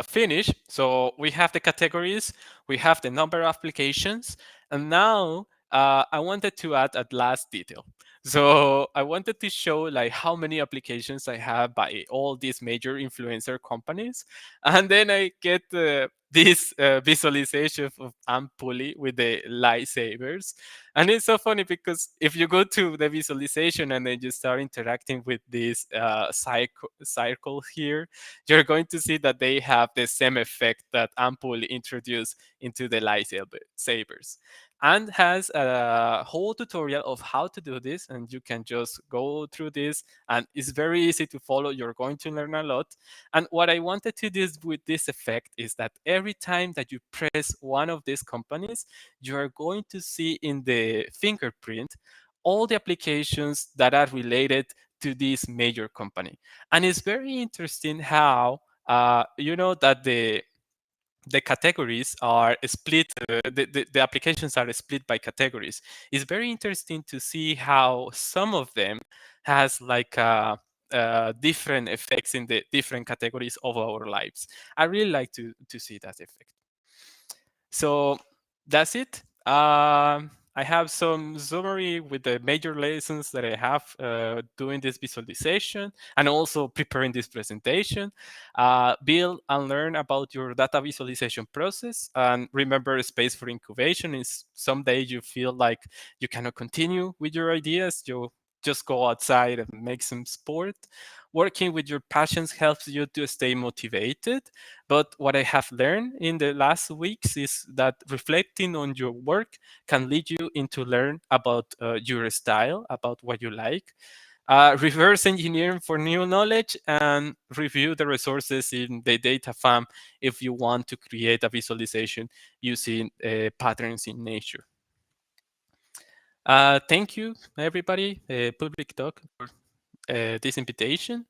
finish, so we have the categories, we have the number of applications, and now I wanted to add a last detail. So I wanted to show like how many applications I have by all these major influencer companies. And then I get this visualization of Ampuli with the lightsabers. And it's so funny because if you go to the visualization and then you start interacting with this circle here, you're going to see that they have the same effect that Ampuli introduced into the lightsabers, and has a whole tutorial of how to do this, and you can just go through this, and it's very easy to follow. You're going to learn a lot. And what I wanted to do with this effect is that every time that you press one of these companies, you are going to see in the fingerprint all the applications that are related to this major company. And it's very interesting how that the categories are split, the applications are split by categories. It's very interesting to see how some of them has like different effects in the different categories of our lives. I really like to see that effect. So that's it. I have some summary with the major lessons that I have doing this visualization and also preparing this presentation. Build and learn about your data visualization process, and remember, space for incubation is someday you feel like you cannot continue with your ideas, you just go outside and make some sport. Working with your passions helps you to stay motivated. But what I have learned in the last weeks is that reflecting on your work can lead you into learn about your style, about what you like. Reverse engineering for new knowledge, and review the resources in the data farm if you want to create a visualization using patterns in nature. Thank you, everybody, PublicTUG, for this invitation.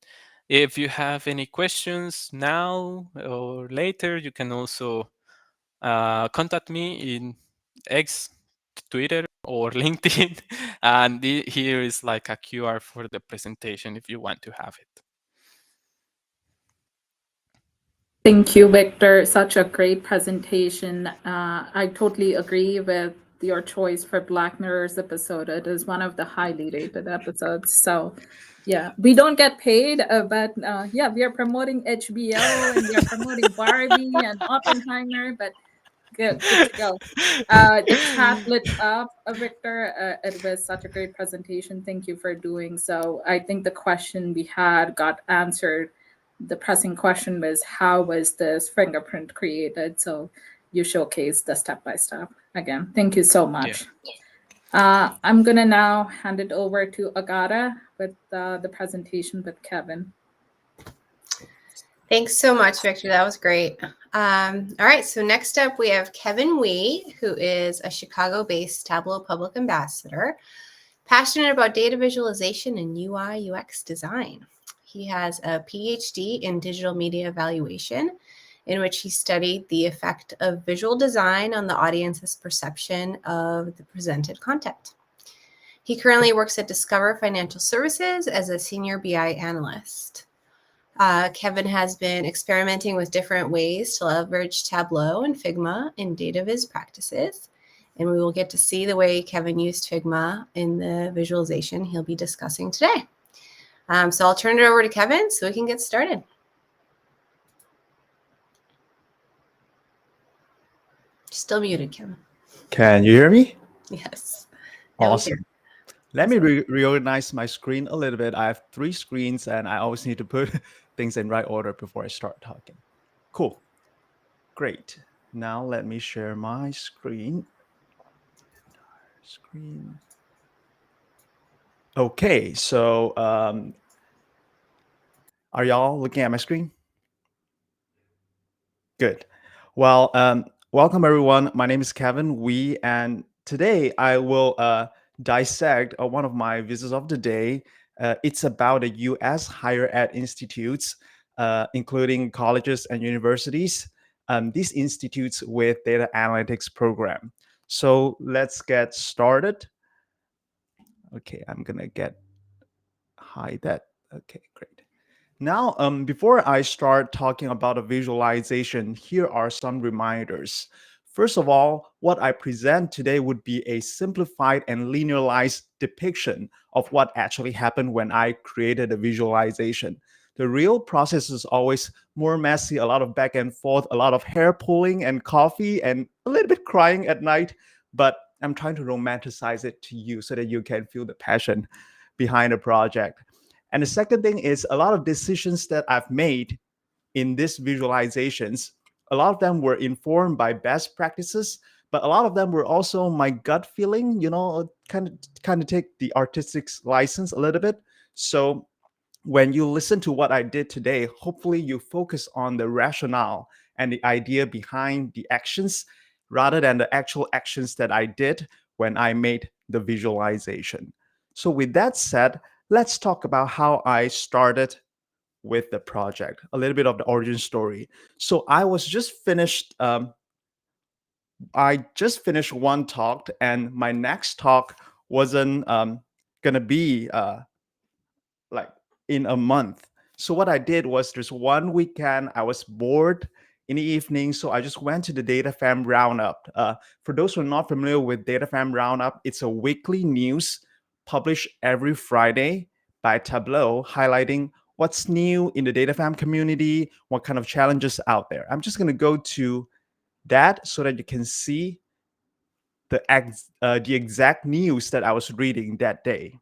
If you have any questions now or later, you can also contact me in X, Twitter, or LinkedIn. And here is like a QR for the presentation if you want to have it. Thank you, Victor. Such a great presentation. I totally agree with your choice for Black Mirror's episode. It is one of the highly rated episodes. So, yeah, we don't get paid, but yeah, we are promoting HBO and we are promoting Barbie and Oppenheimer, but good to go. The chat lit up, Victor. It was such a great presentation. Thank you for doing so. I think the question we had got answered. The pressing question was, how was this fingerprint created? So you showcased the step-by-step. Again, thank you so much. Yeah. I'm going to now hand it over to Agata with the presentation with Kevin. Thanks so much, Victor. That was great. All right, so next up we have Kevin Wee, who is a Chicago-based Tableau Public Ambassador, passionate about data visualization and UI UX design. He has a PhD in digital media evaluation, in which he studied the effect of visual design on the audience's perception of the presented content. He currently works at Discover Financial Services as a senior BI analyst. Kevin has been experimenting with different ways to leverage Tableau and Figma in data viz practices, and we will get to see the way Kevin used Figma in the visualization he'll be discussing today. So I'll turn it over to Kevin so we can get started. Still muted, Kevin. Can you hear me? Yes. Awesome. Let me reorganize my screen a little bit. I have 3 screens and I always need to put things in right order before I start talking. Cool. Great. Now let me share my screen. Okay, so are y'all looking at my screen? Good. Well, welcome everyone. My name is Kevin Wee, and today I will dissect one of my visits of the day. It's about the U.S. higher ed institutes, including colleges and universities. These institutes with data analytics program. So let's get started. Okay, I'm gonna hide that. Okay, great. Now, before I start talking about a visualization, here are some reminders. First of all, what I present today would be a simplified and linearized depiction of what actually happened when I created a visualization. The real process is always more messy, a lot of back and forth, a lot of hair pulling and coffee and a little bit crying at night. But I'm trying to romanticize it to you so that you can feel the passion behind the project. And the second thing is a lot of decisions that I've made in these visualizations, a lot of them were informed by best practices, but a lot of them were also my gut feeling, kind of take the artistic license a little bit. So when you listen to what I did today, hopefully you focus on the rationale and the idea behind the actions rather than the actual actions that I did when I made the visualization. So with that said, let's talk about how I started with the project, a little bit of the origin story. So I just finished one talk, and my next talk wasn't gonna be like in a month. So what I did was there's one weekend I was bored in the evening, so I just went to the DataFam Roundup. For those who are not familiar with DataFam Roundup, it's a weekly news published every Friday by Tableau, highlighting what's new in the DataFam community, what kind of challenges out there. I'm just going to go to that so that you can see the exact news that I was reading that day.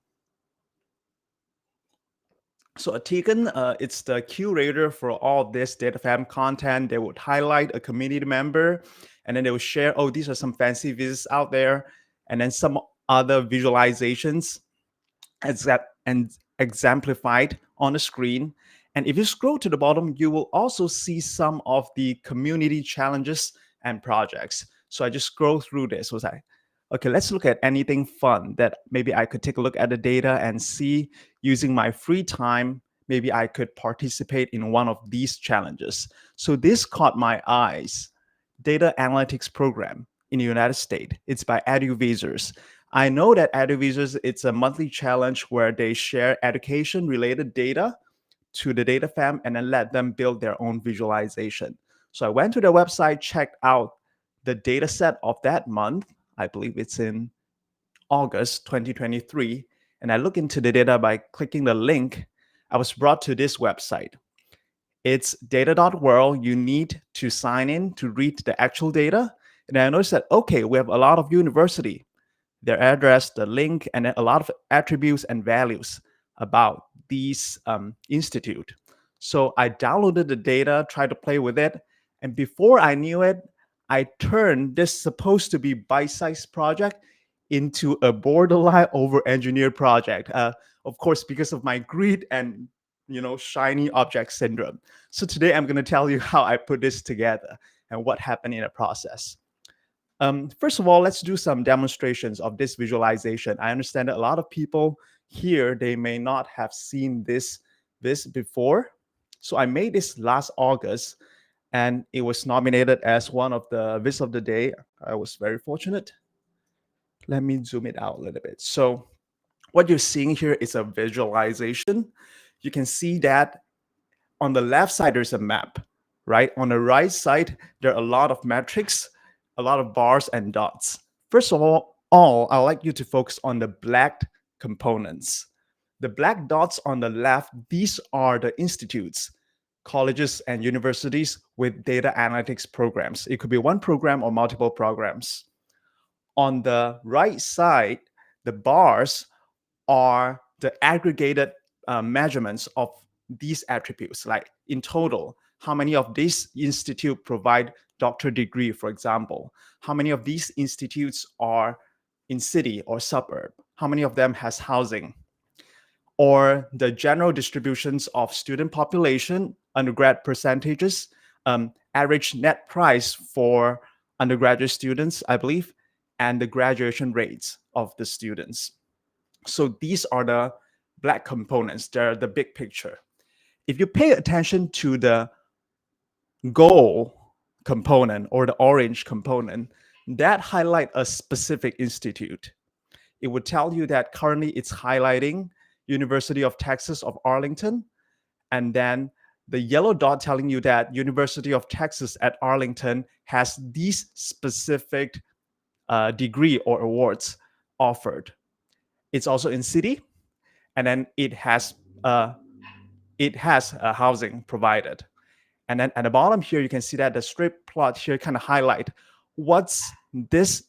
So Atikan, it's the curator for all this DataFam content. They would highlight a community member, and then they would share, oh, these are some fancy visits out there, and then some other visualizations and exemplified on the screen. And if you scroll to the bottom, you will also see some of the community challenges and projects. So I just scroll through this. Was like, okay, let's look at anything fun that maybe I could take a look at the data and see using my free time. Maybe I could participate in one of these challenges. So this caught my eyes. Data analytics program in the United States. It's by EduVisors. I know that EduVisors, it's a monthly challenge where they share education-related data to the DataFam and then let them build their own visualization. So I went to their website, checked out the data set of that month. I believe it's in August 2023. And I look into the data by clicking the link. I was brought to this website. It's data.world. You need to sign in to read the actual data. And I noticed that, okay, we have a lot of university, their address, the link, and a lot of attributes and values about these institute. So I downloaded the data, tried to play with it. And before I knew it, I turned this supposed to be bite-sized project into a borderline over-engineered project. Of course, because of my greed and shiny object syndrome. So today I'm going to tell you how I put this together and what happened in the process. First of all, let's do some demonstrations of this visualization. I understand that a lot of people here, they may not have seen this before. So I made this last August, and it was nominated as one of the Viz of the Day. I was very fortunate. Let me zoom it out a little bit. So what you're seeing here is a visualization. You can see that on the left side, there's a map, right? On the right side, there are a lot of metrics, a lot of bars and dots. First of all, I'd like you to focus on the black components. The black dots on the left, these are the institutes, colleges and universities with data analytics programs. It could be one program or multiple programs. On the right side, the bars are the aggregated measurements of these attributes, like in total, how many of these institutes provide doctorate degree, for example? How many of these institutes are in city or suburb? How many of them has housing? Or the general distributions of student population, undergrad percentages, average net price for undergraduate students, I believe, and the graduation rates of the students. So these are the black components. They're the big picture. If you pay attention to the gold component or the orange component, that highlight a specific institute. It would tell you that currently it's highlighting University of Texas of Arlington, and then the yellow dot telling you that University of Texas at Arlington has these specific degree or awards offered. It's also in city, and then it has it has housing provided. And then at the bottom here, you can see that the strip plot here kind of highlight what's this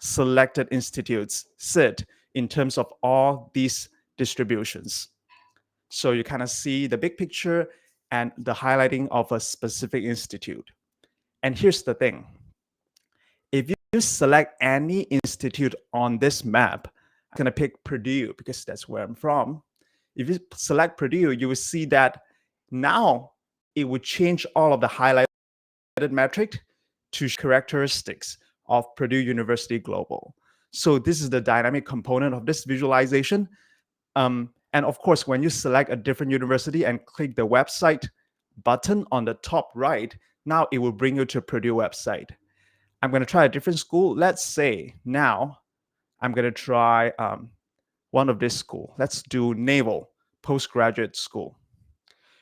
selected institutes sit in terms of all these distributions. So you kind of see the big picture and the highlighting of a specific institute. And here's the thing. If you select any institute on this map, I'm going to pick Purdue because that's where I'm from. If you select Purdue, you will see that now it would change all of the highlighted metric to characteristics of Purdue University Global. So this is the dynamic component of this visualization. And of course, when you select a different university and click the website button on the top right, now it will bring you to Purdue website. I'm going to try a different school. Let's say now I'm going to try one of this school. Let's do Naval Postgraduate School.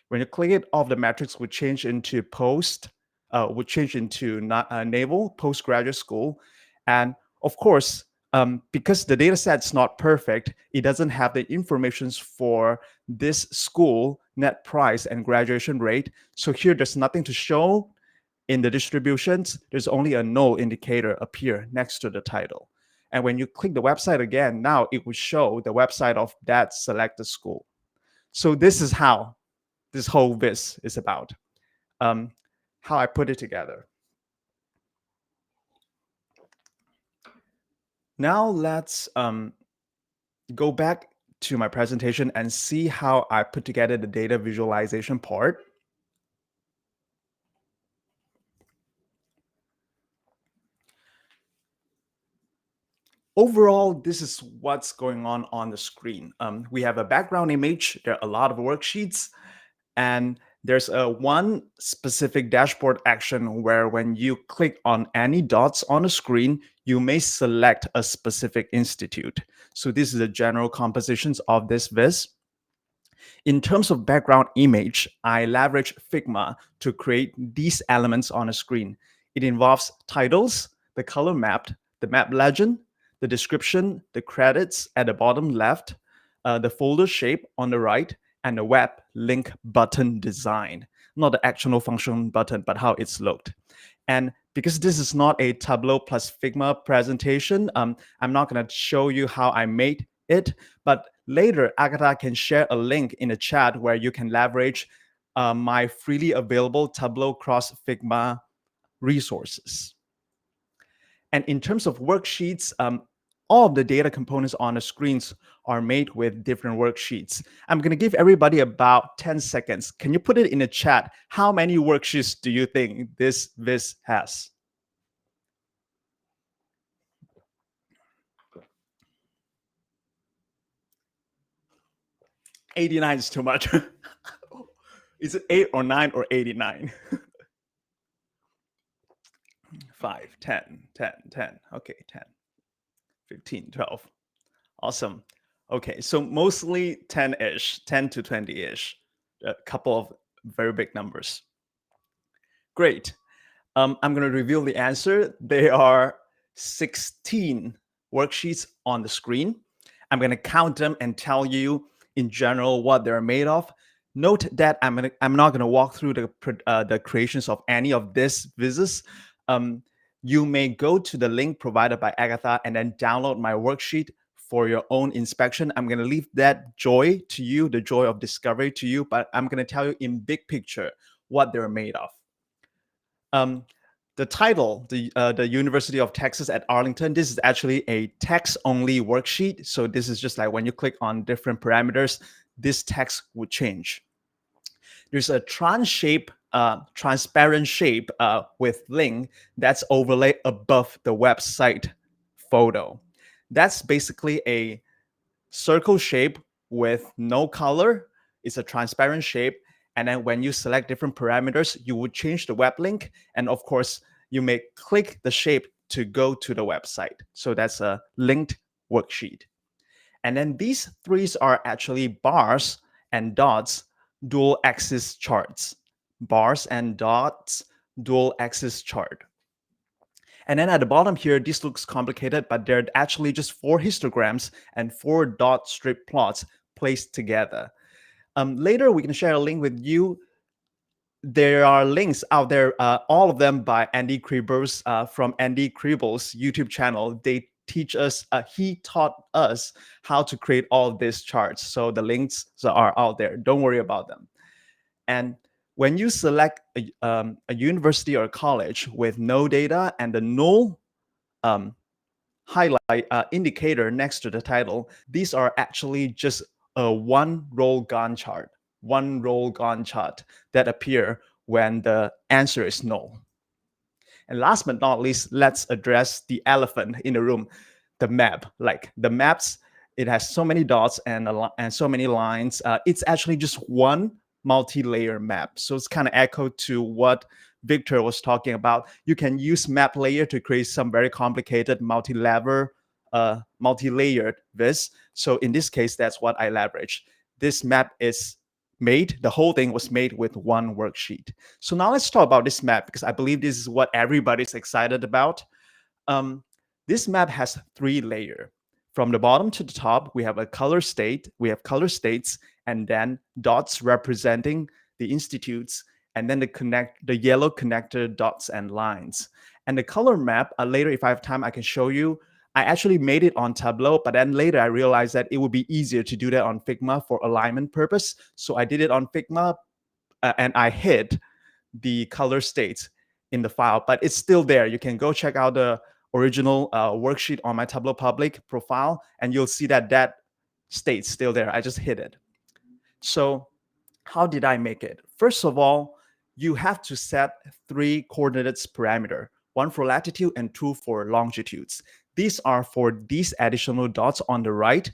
When you click it, all of the metrics would change into Naval Postgraduate School. And of course, because the data set's not perfect, it doesn't have the information for this school net price and graduation rate. So here, there's nothing to show in the distributions. There's only a null indicator appear next to the title. And when you click the website again, now it will show the website of that selected school. So this is how this whole viz is about, how I put it together. Now let's go back to my presentation and see how I put together the data visualization part. Overall, this is what's going on the screen. We have a background image. There are a lot of worksheets, and there's one specific dashboard action where when you click on any dots on the screen, you may select a specific institute. So this is the general compositions of this viz. In terms of background image, I leverage Figma to create these elements on a screen. It involves titles, the color mapped, the map legend, the description, the credits at the bottom left, the folder shape on the right, and the web link button design. Not the actual function button, but how it's looked. And because this is not a Tableau plus Figma presentation, I'm not going to show you how I made it, but later Agatha can share a link in the chat where you can leverage my freely available Tableau cross Figma resources. And in terms of worksheets, all of the data components on the screens are made with different worksheets. I'm going to give everybody about 10 seconds. Can you put it in the chat? How many worksheets do you think this viz has? $89 is too much. Is it 8 or 9 or 89? 5, 10, 10, 10. Okay, 10, 15, 12. Awesome. Okay, so mostly 10-ish, 10 to 20-ish. A couple of very big numbers. Great. I'm going to reveal the answer. There are 16 worksheets on the screen. I'm going to count them and tell you in general what they're made of. Note that I'm not going to walk through the creations of any of these vizes. You may go to the link provided by Agatha and then download my worksheet for your own inspection. I'm going to leave that joy to you, the joy of discovery to you, but I'm going to tell you in big picture what they're made of. The title, the University of Texas at Arlington, this is actually a text-only worksheet. So this is just like when you click on different parameters, this text would change. There's a transparent shape with link that's overlaid above the website photo. That's basically a circle shape with no color. It's a transparent shape. And then when you select different parameters, you would change the web link. And of course, you may click the shape to go to the website. So that's a linked worksheet. And then these three are actually bars and dots, dual axis charts. Bars and dots, dual axis chart. And then at the bottom here, this looks complicated, but they're actually just 4 histograms and 4 dot strip plots placed together. Later, we can share a link with you. There are links out there, all of them by Andy Kriebels from Andy Kriebels' YouTube channel. They teach us, he taught us how to create all of these charts. So the links are out there. Don't worry about them. And when you select a university or a college with no data and the null highlight indicator next to the title, these are actually just a one row Gantt chart that appear when the answer is null. And last but not least, let's address the elephant in the room, the map. Like the maps, it has so many dots and so many lines. It's actually just one multi-layer map. So it's kind of echo to what Victor was talking about. You can use map layer to create some very complicated multi-layered viz. So in this case, that's what I leveraged. This map is made, the whole thing was made with one worksheet. So now let's talk about this map, because I believe this is what everybody's excited about. This map has 3 layers. From the bottom to the top, we have a color state, we have color states, and then dots representing the institutes, and then the yellow connector dots and lines. And the color map, later if I have time, I can show you. I actually made it on Tableau, but then later I realized that it would be easier to do that on Figma for alignment purpose. So I did it on Figma, and I hid the color states in the file, but it's still there. You can go check out the original worksheet on my Tableau Public profile, and you'll see that that state's still there. I just hid it. So how did I make it? First of all, you have to set 3 coordinates parameter, 1 for latitude and 2 for longitudes. These are for these additional dots on the right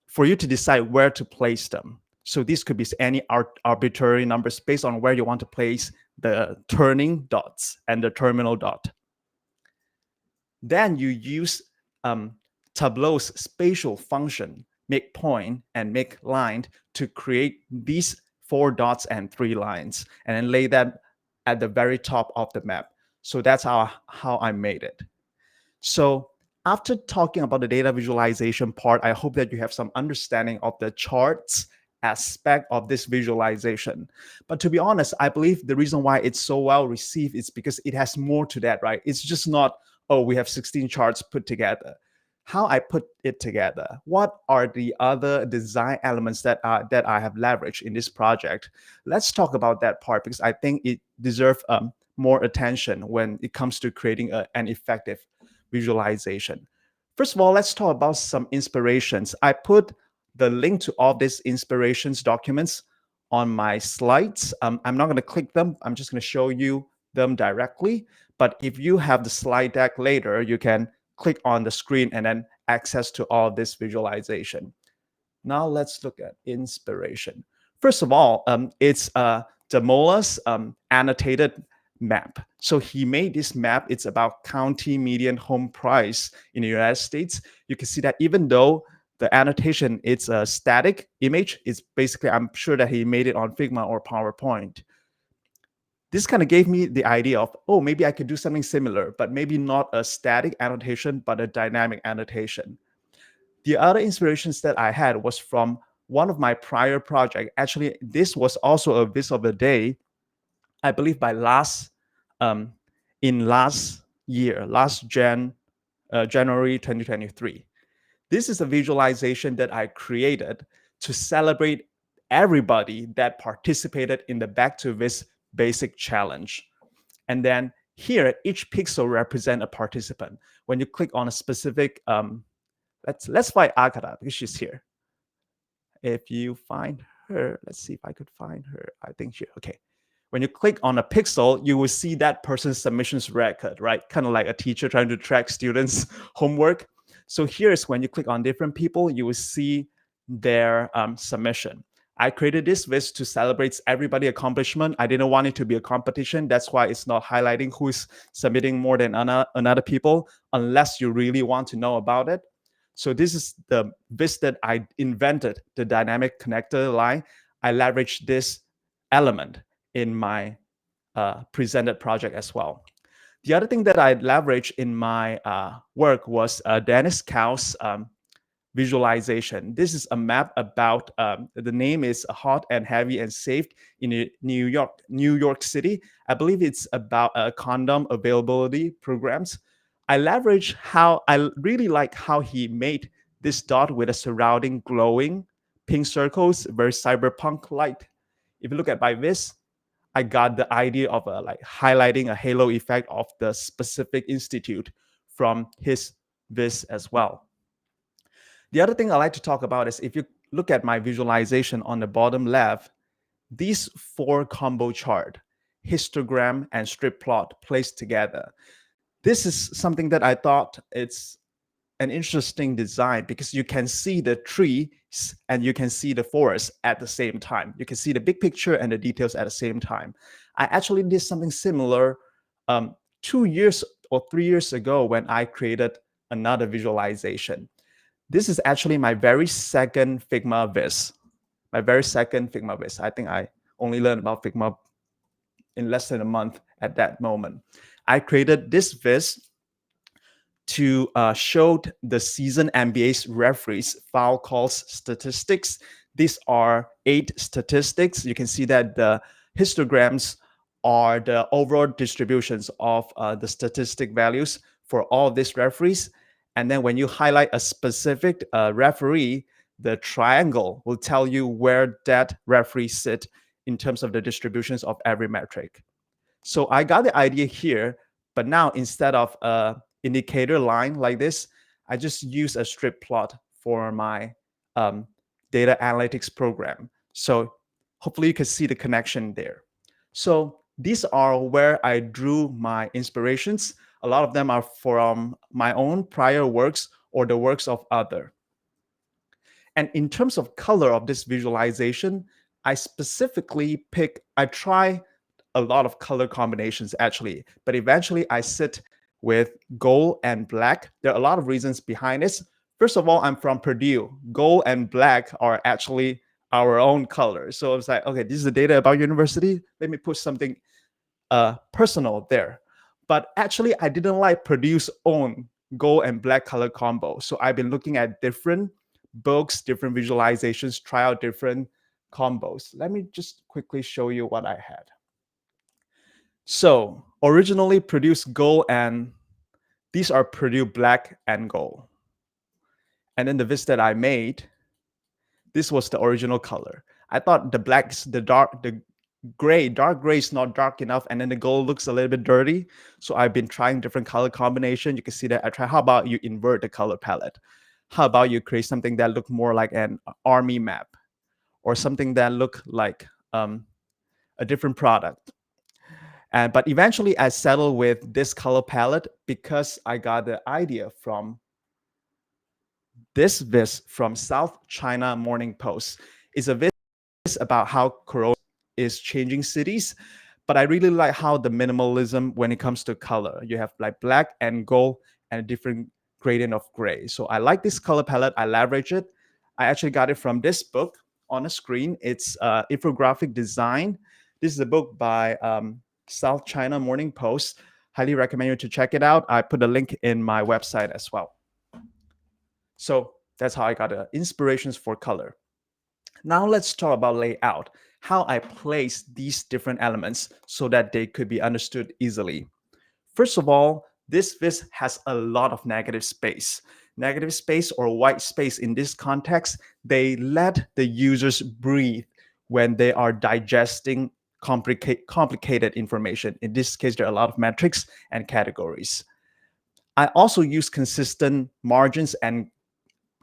for you to decide where to place them. So these could be any arbitrary numbers based on where you want to place the turning dots and the terminal dot. Then you use Tableau's spatial function, make point and make line, to create these 4 dots and 3 lines, and then lay them at the very top of the map. So that's how I made it. So after talking about the data visualization part, I hope that you have some understanding of the charts aspect of this visualization. But to be honest, I believe the reason why it's so well received is because it has more to that, right? It's just not, oh, we have 16 charts put together. How I put it together, what are the other design elements that I have leveraged in this project? Let's talk about that part, because I think it deserves more attention when it comes to creating an effective visualization. First of all, let's talk about some inspirations. I put the link to all these inspirations documents on my slides. I'm not going to click them. I'm just going to show you them directly. But if you have the slide deck later, you can click on the screen and then access to all this visualization. Now let's look at inspiration. First of all, it's Demola's annotated map. So he made this map. It's about county median home price in the United States. You can see that even though the annotation, it's a static image, it's basically, I'm sure that he made it on Figma or PowerPoint. This kind of gave me the idea of, oh, maybe I could do something similar, but maybe not a static annotation, but a dynamic annotation. The other inspirations that I had was from one of my prior projects. Actually, this was also a viz of the day, I believe by last January 2023. This is a visualization that I created to celebrate everybody that participated in the Back to Viz Basic Challenge. And then here, each pixel represents a participant. When you click on a specific, let's find Agatha, because she's here. If you find her, let's see if I could find her. I think she, okay. When you click on a pixel, you will see that person's submissions record, right? Kind of like a teacher trying to track students' homework. So here's when you click on different people, you will see their submission. I created this viz to celebrate everybody's accomplishment. I didn't want it to be a competition. That's why it's not highlighting who's submitting more than another people, unless you really want to know about it. So this is the viz that I invented, the dynamic connector line. I leveraged this element in my presented project as well. The other thing that I leveraged in my work was Dennis Cow's visualization. This is a map about, the name is Hot and Heavy and Safe in New York City. I believe it's about condom availability programs. I really like how he made this dot with a surrounding glowing pink circles, very cyberpunk light. If you look at by this, I got the idea of like highlighting a halo effect of the specific institute from his this as well. The other thing I like to talk about is if you look at my visualization on the bottom left, these 4 combo chart, histogram and strip plot placed together. This is something that I thought it's an interesting design because you can see the trees and you can see the forest at the same time. You can see the big picture and the details at the same time. I actually did something similar 2 years or 3 years ago when I created another visualization. This is actually my very second Figma viz. I think I only learned about Figma in less than a month at that moment. I created this viz to show the season NBA's referees foul calls statistics. These are 8 statistics. You can see that the histograms are the overall distributions of the statistic values for all of these referees. And then when you highlight a specific referee, the triangle will tell you where that referee sit in terms of the distributions of every metric. So I got the idea here, but now instead of indicator line like this, I just use a strip plot for my data analytics program. So hopefully you can see the connection there. So these are where I drew my inspirations. A lot of them are from my own prior works or the works of other. And in terms of color of this visualization, I specifically try a lot of color combinations actually, but eventually I sit with gold and black. There are a lot of reasons behind this. First of all, I'm from Purdue. Gold and black are actually our own colors. So I was like, okay, this is the data about university. Let me put something personal there. But actually, I didn't like Purdue's own gold and black color combo. So I've been looking at different books, different visualizations, try out different combos. Let me just quickly show you what I had. So originally Purdue's gold, and these are Purdue black and gold. And then the vis that I made, this was the original color. I thought the blacks, the dark gray is not dark enough, and then the gold looks a little bit dirty. So I've been trying different color combination. You can see that I try, how about you invert the color palette? How about you create something that look more like an army map or something that look like a different product? But eventually I settled with this color palette because I got the idea from this vis from South China Morning Post. It's a vis about how Corona is changing cities, but I really like how the minimalism when it comes to color. You have like black and gold and a different gradient of gray. So I like this color palette. I leverage it. I actually got it from this book on the screen. It's infographic design. This is a book by South China Morning Post. Highly recommend you to check it out. I put a link in my website as well. So that's how I got the inspirations for color. Now let's talk about layout, how I place these different elements so that they could be understood easily. First of all, this vis has a lot of negative space. Negative space or white space in this context, they let the users breathe when they are digesting complicated information. In this case, there are a lot of metrics and categories. I also use consistent margins and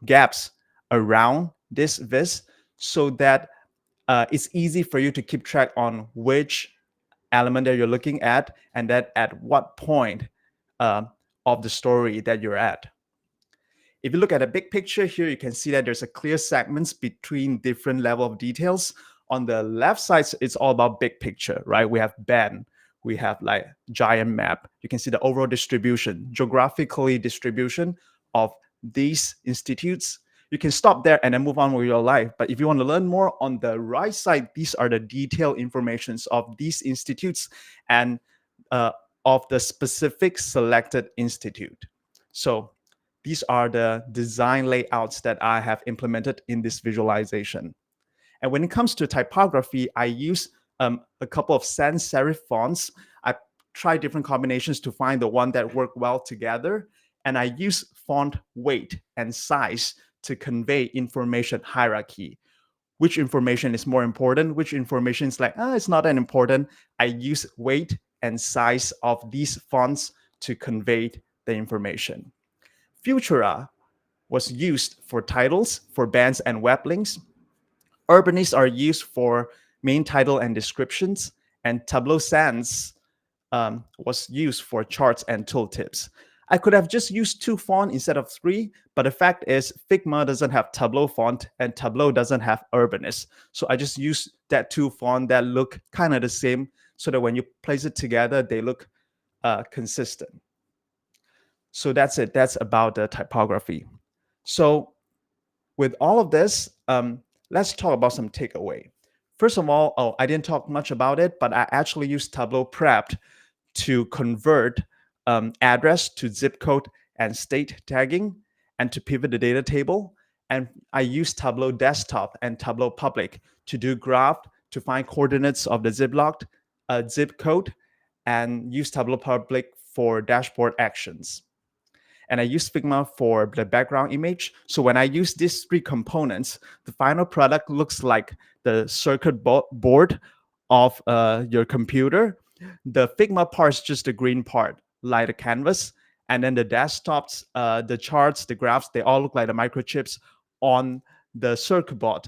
gaps around this vis so that it's easy for you to keep track on which element that you're looking at and that at what point of the story that you're at. If you look at a big picture here, you can see that there's a clear segments between different level of details. On the left side, it's all about big picture, right? We have band, we have like giant map. You can see the overall distribution, geographically distribution of these institutes. You can stop there and then move on with your life. But if you want to learn more, on the right side, these are the detailed informations of these institutes and of the specific selected institute. So these are the design layouts that I have implemented in this visualization. And when it comes to typography, I use a couple of sans serif fonts. I try different combinations to find the one that work well together. And I use font weight and size to convey information hierarchy. Which information is more important? Which information is like, it's not that important. I use weight and size of these fonts to convey the information. Futura was used for titles, for bands and web links. Urbanists are used for main title and descriptions, and Tableau Sans was used for charts and tooltips. I could have just used 2 fonts instead of 3, but the fact is Figma doesn't have Tableau font and Tableau doesn't have Urbanist. So I just used that 2 fonts that look kind of the same so that when you place it together, they look consistent. So that's it. That's about the typography. So with all of this, let's talk about some takeaway. First of all, I didn't talk much about it, but I actually used Tableau Prepped to convert address to zip code and state tagging, and to pivot the data table. And I used Tableau Desktop and Tableau Public to do graph, to find coordinates of the zip code, and use Tableau Public for dashboard actions. And I use Figma for the background image. So when I use these 3 components, the final product looks like the circuit board of your computer. The Figma part is just the green part, like the canvas. And then the desktops, the charts, the graphs, they all look like the microchips on the circuit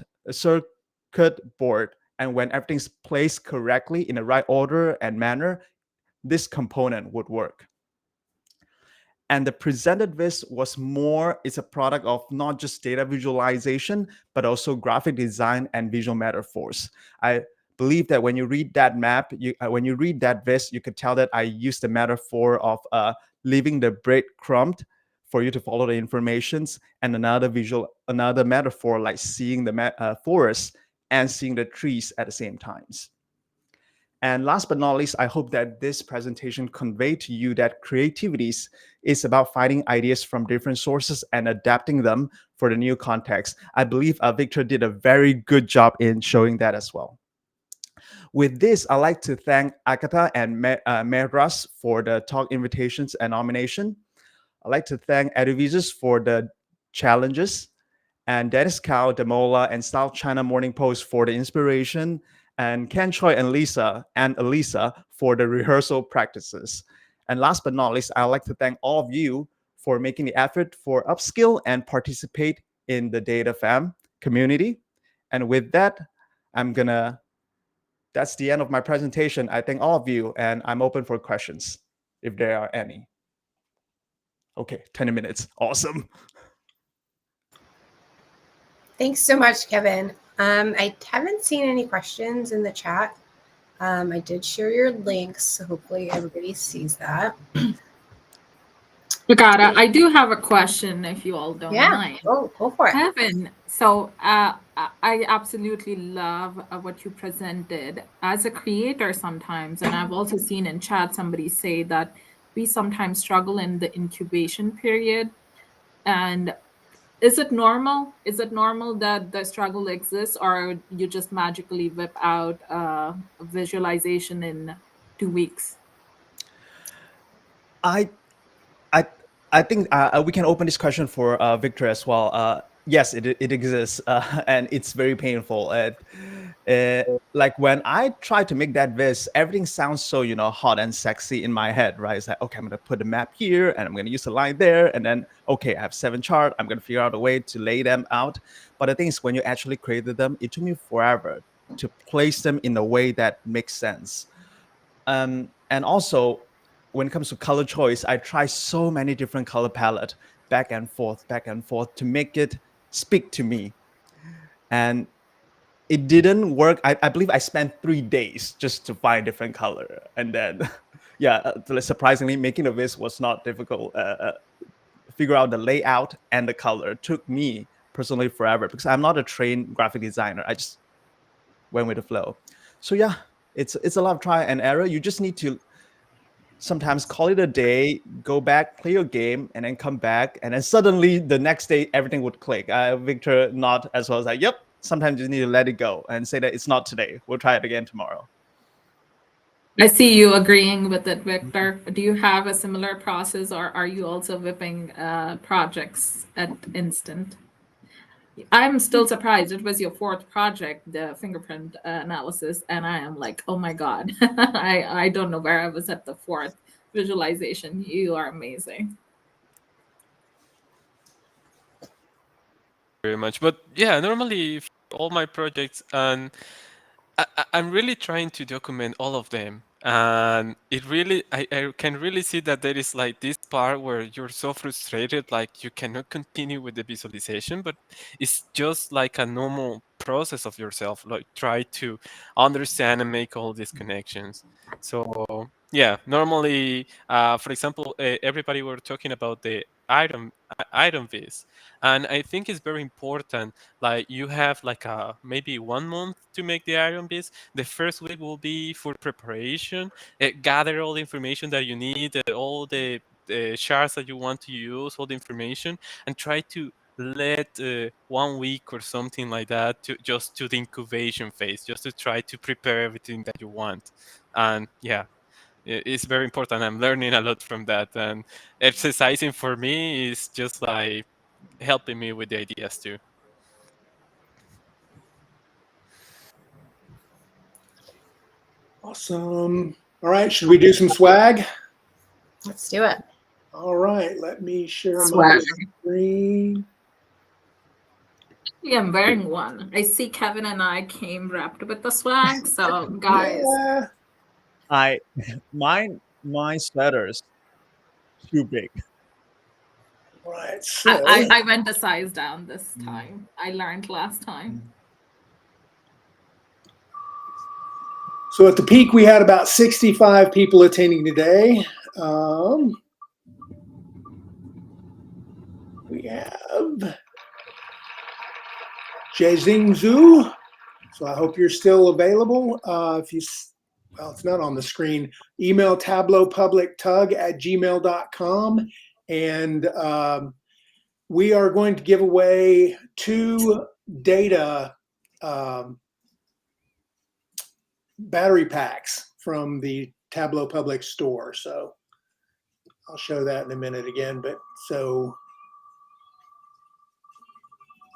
board. And when everything's placed correctly in the right order and manner, this component would work. And the presented viz was it's a product of not just data visualization, but also graphic design and visual metaphors. I believe that when you read that map, when you read that viz, you could tell that I used the metaphor of leaving the breadcrumb for you to follow the informations, and another metaphor like seeing the forest and seeing the trees at the same times. And last but not least, I hope that this presentation conveyed to you that creativity is about finding ideas from different sources and adapting them for the new context. I believe Victor did a very good job in showing that as well. With this, I'd like to thank Akata and Mehras for the talk invitations and nomination. I'd like to thank Eduvisors for the challenges, and Dennis Cao, Demola, and South China Morning Post for the inspiration, and Ken Choi and Elisa for the rehearsal practices. And last but not least, I'd like to thank all of you for making the effort for upskill and participate in the Data Fam community. And with that, that's the end of my presentation. I thank all of you, and I'm open for questions if there are any. Okay, 10 minutes, awesome. Thanks so much, Kevin. I haven't seen any questions in the chat. I did share your links, so hopefully everybody sees that. Agata, I do have a question if you all don't mind. Go for it. Kevin, so I absolutely love what you presented. As a creator sometimes, and I've also seen in chat somebody say that we sometimes struggle in the incubation period. And is it normal? Is it normal that the struggle exists, or you just magically whip out a visualization in 2 weeks? I think we can open this question for Victor as well. Yes, it exists, and it's very painful. Like when I try to make that viz, everything sounds so hot and sexy in my head, right? It's like, okay, I'm gonna put a map here, and I'm gonna use a line there, and then okay, I have 7 charts. I'm gonna figure out a way to lay them out. But the thing is, when you actually created them, it took me forever to place them in a way that makes sense. And also, when it comes to color choice, I try so many different color palette, back and forth to make it speak to me. And it didn't work. I believe I spent 3 days just to find different color. And then, surprisingly, making the viz was not difficult. Figure out the layout and the color took me personally forever because I'm not a trained graphic designer. I just went with the flow. So yeah, it's a lot of try and error. You just need to sometimes call it a day, go back, play your game, and then come back, and then suddenly the next day everything would click. Victor not as well as like, yep. Sometimes you need to let it go and say that it's not today. We'll try it again tomorrow. I see you agreeing with it, Victor. Do you have a similar process, or are you also whipping projects at instant? I'm still surprised. It was your fourth project, the fingerprint analysis, and I am like, oh my God. I don't know where I was at the fourth visualization. You are amazing. Very much. But yeah, normally all my projects, and I'm really trying to document all of them. And it really, I can really see that there is like this part where you're so frustrated, like you cannot continue with the visualization, but it's just like a normal process of yourself, like try to understand and make all these connections. So yeah, normally, for example, everybody were talking about the item viz, and I think it's very important. Like you have like a maybe 1 month to make the iron beads. The first week will be for preparation, gather all the information that you need, all the shards that you want to use, all the information, and try to let 1 week or something like that to just to the incubation phase, just to try to prepare everything that you want. And yeah, it's very important. I'm learning a lot from that, and exercising for me is just like helping me with the ideas too. Awesome. All right, should we do some swag? Let's do it. All right, let me share my Swag. screen. Yeah, I'm wearing one. I see Kevin and I came wrapped with the swag. So, guys, Yeah. My sweater's too big. Right. So I went a size down this time. I learned last time. So at the peak, we had about 65 people attending today. We have Jiexing Zhu. So I hope you're still available. If you, well, it's not on the screen. Email tableaupublictug@gmail.com, and we are going to give away 2 data battery packs from the Tableau Public store. So I'll show that in a minute again. But so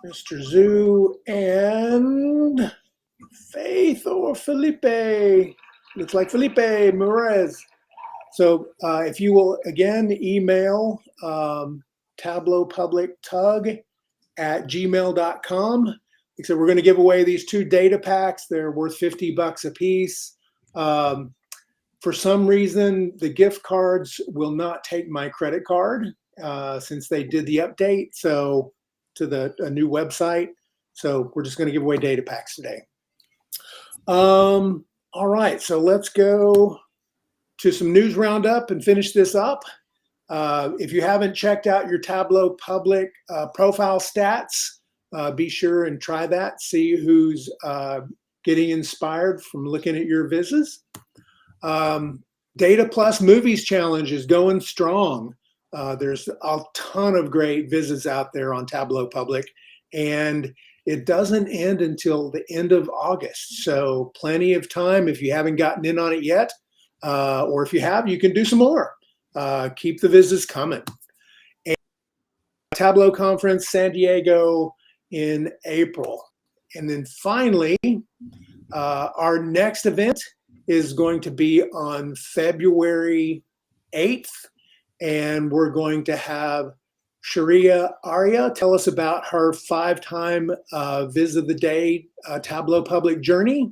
Mr. Zhu and Faith or Felipe, looks like Felipe Murez. So if you will again email tableaupublictug@gmail.com. Except we're going to give away these 2 data packs. They're worth $50 a piece. For some reason, the gift cards will not take my credit card since they did the update to a new website. So we're just going to give away data packs today. All right, so let's go to some news roundup and finish this up. If you haven't checked out your Tableau Public profile stats, be sure and try that. See who's getting inspired from looking at your vizzes. Data Plus Movies Challenge is going strong. There's a ton of great vizzes out there on Tableau Public, and it doesn't end until the end of August. So plenty of time if you haven't gotten in on it yet, or if you have, you can do some more. Keep the vizzes coming. And Tableau Conference San Diego in April. And then finally, our next event is going to be on February 8th. And we're going to have Sharia Arya tell us about her 5-time Viz of the Day Tableau Public journey.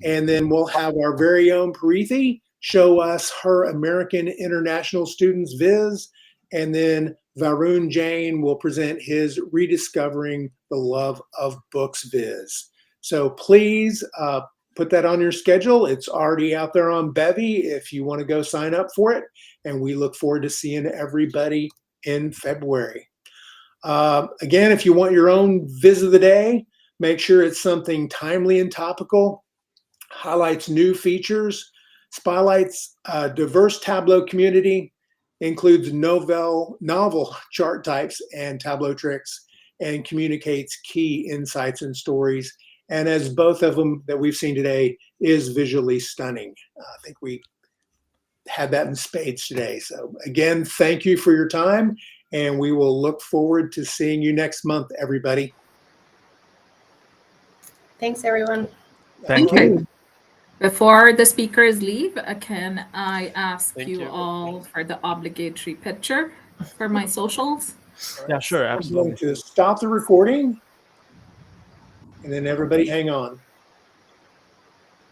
And then we'll have our very own Parithi show us her American International Students Viz. And then Varun Jain will present his Rediscovering the Love of Books Viz. So please put that on your schedule. It's already out there on Bevy if you want to go sign up for it. And we look forward to seeing everybody in February. Again, if you want your own Viz of the Day, make sure it's something timely and topical, highlights new features, spotlights a diverse Tableau community, includes novel chart types and Tableau tricks, and communicates key insights and stories. And as both of them that we've seen today, is visually stunning. I think we had that in spades today. So again, thank you for your time, and we will look forward to seeing you next month, everybody. Thanks, everyone. Thank Okay. you. Before the speakers leave, can I ask Thank you you. all for the obligatory picture for my socials? Yeah, sure, I'm absolutely. going to stop the recording, and then everybody hang on.